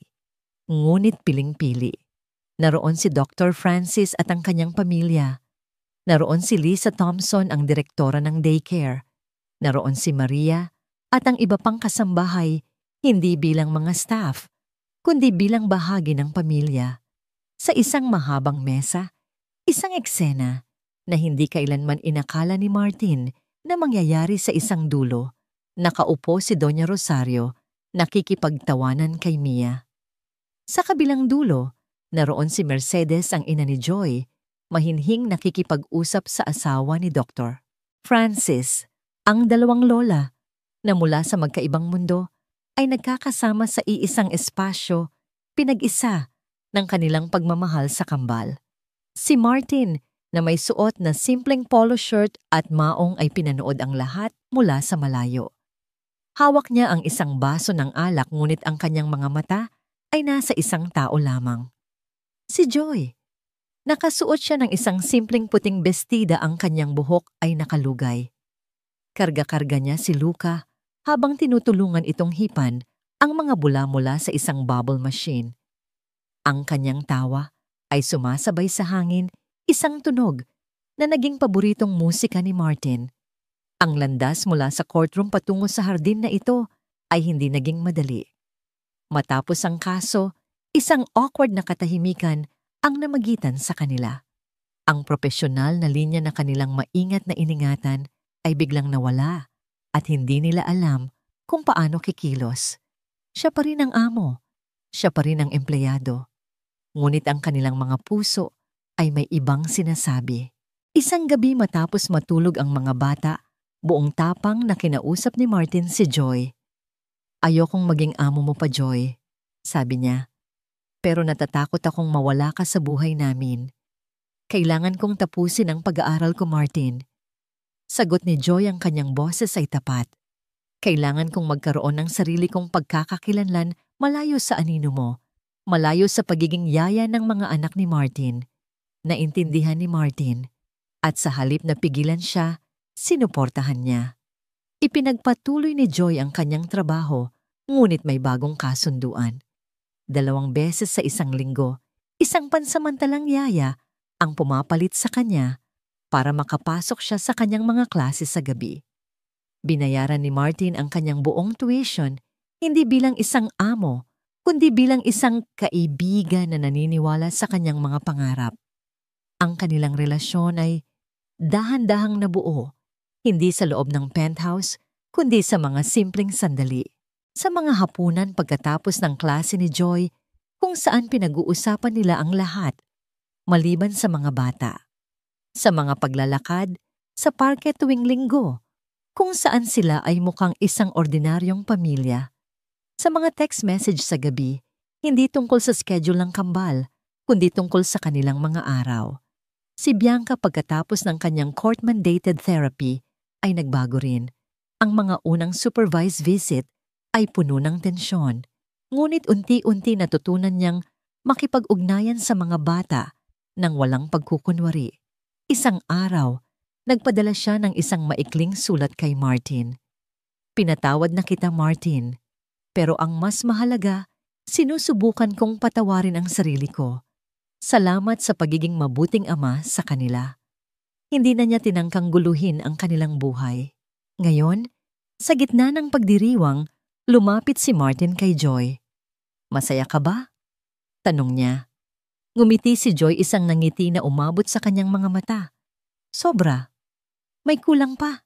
ngunit piling-pili. Naroon si Dr. Francis at ang kanyang pamilya. Naroon si Lisa Thompson, ang direktora ng daycare. Naroon si Maria at ang iba pang kasambahay, hindi bilang mga staff, kundi bilang bahagi ng pamilya. Sa isang mahabang mesa, isang eksena na hindi kailanman inakala ni Martin na mangyayari sa isang dulo. Nakaupo si Doña Rosario, nakikipagtawanan kay Mia. Sa kabilang dulo, naroon si Mercedes, ang ina ni Joy, mahinhing nakikipag-usap sa asawa ni Dr. Francis. Ang 2 lola na mula sa magkaibang mundo ay nagkakasama sa iisang espasyo pinag-isa ng kanilang pagmamahal sa kambal. Si Martin na may suot na simpleng polo shirt at maong ay pinanood ang lahat mula sa malayo. Hawak niya ang isang baso ng alak ngunit ang kanyang mga mata ay nasa isang tao lamang. Si Joy. Nakasuot siya ng isang simpleng puting bestida, ang kanyang buhok ay nakalugay. Karga-karga niya si Luca habang tinutulungan itong hipan ang mga bula mula sa isang bubble machine. Ang kanyang tawa ay sumasabay sa hangin, isang tunog na naging paboritong musika ni Martin. Ang landas mula sa courtroom patungo sa hardin na ito ay hindi naging madali. Matapos ang kaso, isang awkward na katahimikan ang namagitan sa kanila. Ang propesyonal na linya na kanilang maingat na iningatan ay biglang nawala at hindi nila alam kung paano kikilos. Siya pa rin ang amo, siya pa rin ang empleyado. Ngunit ang kanilang mga puso ay may ibang sinasabi. Isang gabi matapos matulog ang mga bata, buong tapang na kinausap ni Martin si Joy. "Ayokong maging amo mo pa, Joy," sabi niya. "Pero natatakot akong mawala ka sa buhay namin. Kailangan kong tapusin ang pag-aaral ko, Martin." Sagot ni Joy, ang kanyang boses ay tapat. "Kailangan kong magkaroon ng sarili kong pagkakakilanlan malayo sa anino mo, malayo sa pagiging yaya ng mga anak ni Martin." Naintindihan ni Martin at sa halip na pigilan siya, sinuportahan niya. Ipinagpatuloy ni Joy ang kanyang trabaho, ngunit may bagong kasunduan. 2 beses sa isang linggo, isang pansamantalang yaya ang pumapalit sa kanya para makapasok siya sa kanyang mga klase sa gabi. Binayaran ni Martin ang kanyang buong tuition, hindi bilang isang amo, kundi bilang isang kaibigan na naniniwala sa kanyang mga pangarap. Ang kanilang relasyon ay dahan-dahang nabuo, hindi sa loob ng penthouse, kundi sa mga simpleng sandali. Sa mga hapunan pagkatapos ng klase ni Joy, kung saan pinag-uusapan nila ang lahat, maliban sa mga bata. Sa mga paglalakad, sa parke tuwing linggo, kung saan sila ay mukhang isang ordinaryong pamilya. Sa mga text message sa gabi, hindi tungkol sa schedule ng kambal, kundi tungkol sa kanilang mga araw. Si Bianca pagkatapos ng kanyang court-mandated therapy ay nagbago rin. Ang mga unang supervised visit ay puno ng tensyon. Ngunit unti-unti natutunan niyang makipag-ugnayan sa mga bata nang walang pagkukunwari. Isang araw, nagpadala siya ng isang maikling sulat kay Martin. "Pinatawad na kita, Martin. Pero ang mas mahalaga, sinusubukan kong patawarin ang sarili ko. Salamat sa pagiging mabuting ama sa kanila." Hindi na niya tinangkang guluhin ang kanilang buhay. Ngayon, sa gitna ng pagdiriwang, lumapit si Martin kay Joy. "Masaya ka ba?" tanong niya. Ngumiti si Joy, isang nangiti na umabot sa kanyang mga mata. "Sobra. May kulang pa,"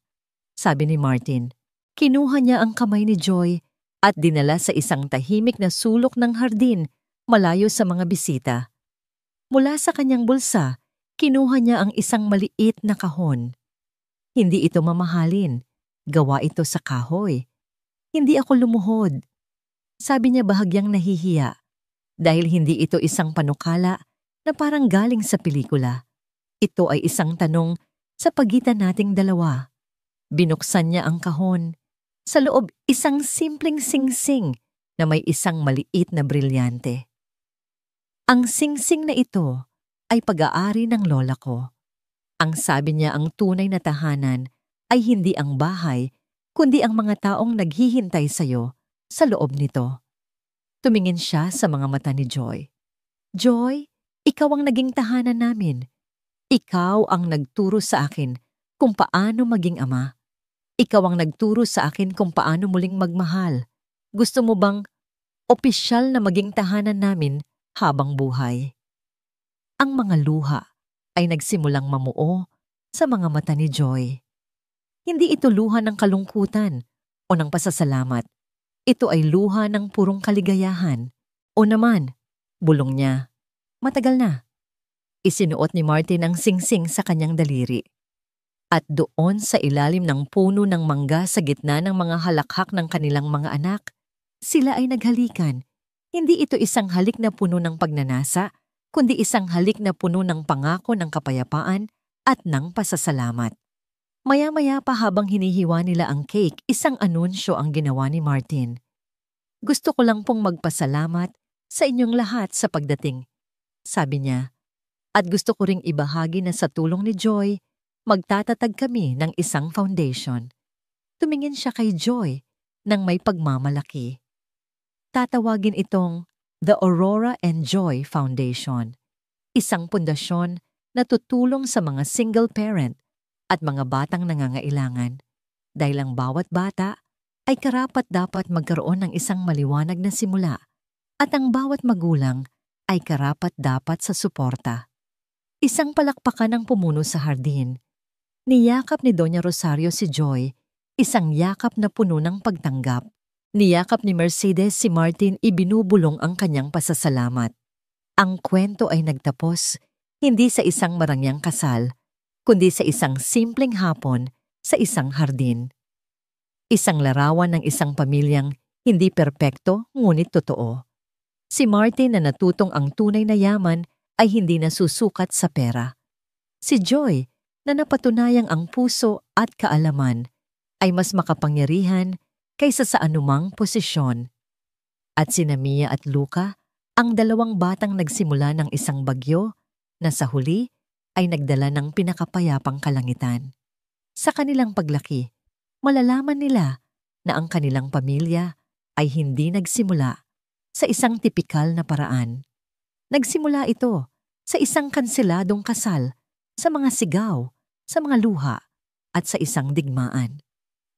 sabi ni Martin. Kinuha niya ang kamay ni Joy at dinala sa isang tahimik na sulok ng hardin, malayo sa mga bisita. Mula sa kanyang bulsa, kinuha niya ang isang maliit na kahon. "Hindi ito mamahalin. Gawa ito sa kahoy. Hindi ako lumuhod," sabi niya bahagyang nahihiya, dahil hindi ito isang panukala na parang galing sa pelikula. Ito ay isang tanong sa pagitan nating dalawa. Binuksan niya ang kahon. Sa loob, isang simpleng singsing na may isang maliit na brilyante. Ang singsing na ito ay pag-aari ng lola ko. Ang sabi niya, ang tunay na tahanan ay hindi ang bahay, kundi ang mga taong naghihintay sa'yo sa loob nito. Tumingin siya sa mga mata ni Joy. "Joy, ikaw ang naging tahanan namin. Ikaw ang nagturo sa akin kung paano maging ama. Ikaw ang nagturo sa akin kung paano muling magmahal. Gusto mo bang opisyal na maging tahanan namin habang buhay?" Ang mga luha ay nagsimulang mamuo sa mga mata ni Joy. Hindi ito luha ng kalungkutan o ng pasasalamat. Ito ay luha ng purong kaligayahan. "O naman," bulong niya. "Matagal na." Isinuot ni Martin ang singsing sa kanyang daliri. At doon sa ilalim ng puno ng mangga sa gitna ng mga halakhak ng kanilang mga anak, sila ay naghalikan, Hindi ito isang halik na puno ng pagnanasa, kundi isang halik na puno ng pangako ng kapayapaan at ng pasasalamat. Maya-maya pa habang hinihiwa nila ang cake, isang anunsyo ang ginawa ni Martin. Gusto ko lang pong magpasalamat sa inyong lahat sa pagdating, sabi niya. At gusto ko ring ibahagi na sa tulong ni Joy, magtatatag kami ng isang foundation. Tumingin siya kay Joy nang may pagmamalaki. Tatawagin itong The Aurora and Joy Foundation, isang pundasyon na tutulong sa mga single parent at mga batang nangangailangan dahil ang bawat bata ay karapat-dapat magkaroon ng isang maliwanag na simula at ang bawat magulang ay karapat-dapat sa suporta. Isang palakpakan ang pumuno sa hardin. Niyakap ni Doña Rosario si Joy, isang yakap na puno ng pagtanggap. Niyakap ni Mercedes si Martin, ibinubulong ang kanyang pasasalamat. Ang kwento ay nagtapos hindi sa isang marangyang kasal, kundi sa isang simpleng hapon sa isang hardin. Isang larawan ng isang pamilyang hindi perpekto ngunit totoo. Si Martin na natutong ang tunay na yaman ay hindi nasusukat sa pera. Si Joy na napatunayang ang puso at kaalaman ay mas makapangyarihan kaysa sa anumang posisyon. At sina Mia at Luca, ang dalawang batang nagsimula ng isang bagyo na sa huli ay nagdala ng pinakapayapang kalangitan. Sa kanilang paglaki, malalaman nila na ang kanilang pamilya ay hindi nagsimula sa isang tipikal na paraan. Nagsimula ito sa isang kanseladong kasal, sa mga sigaw, sa mga luha, at sa isang digmaan.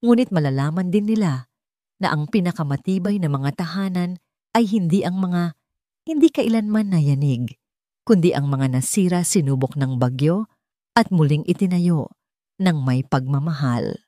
Ngunit malalaman din nila na ang pinakamatibay na mga tahanan ay hindi ang mga hindi kailanman nayanig, kundi ang mga nasira sinubok ng bagyo at muling itinayo ng may pagmamahal.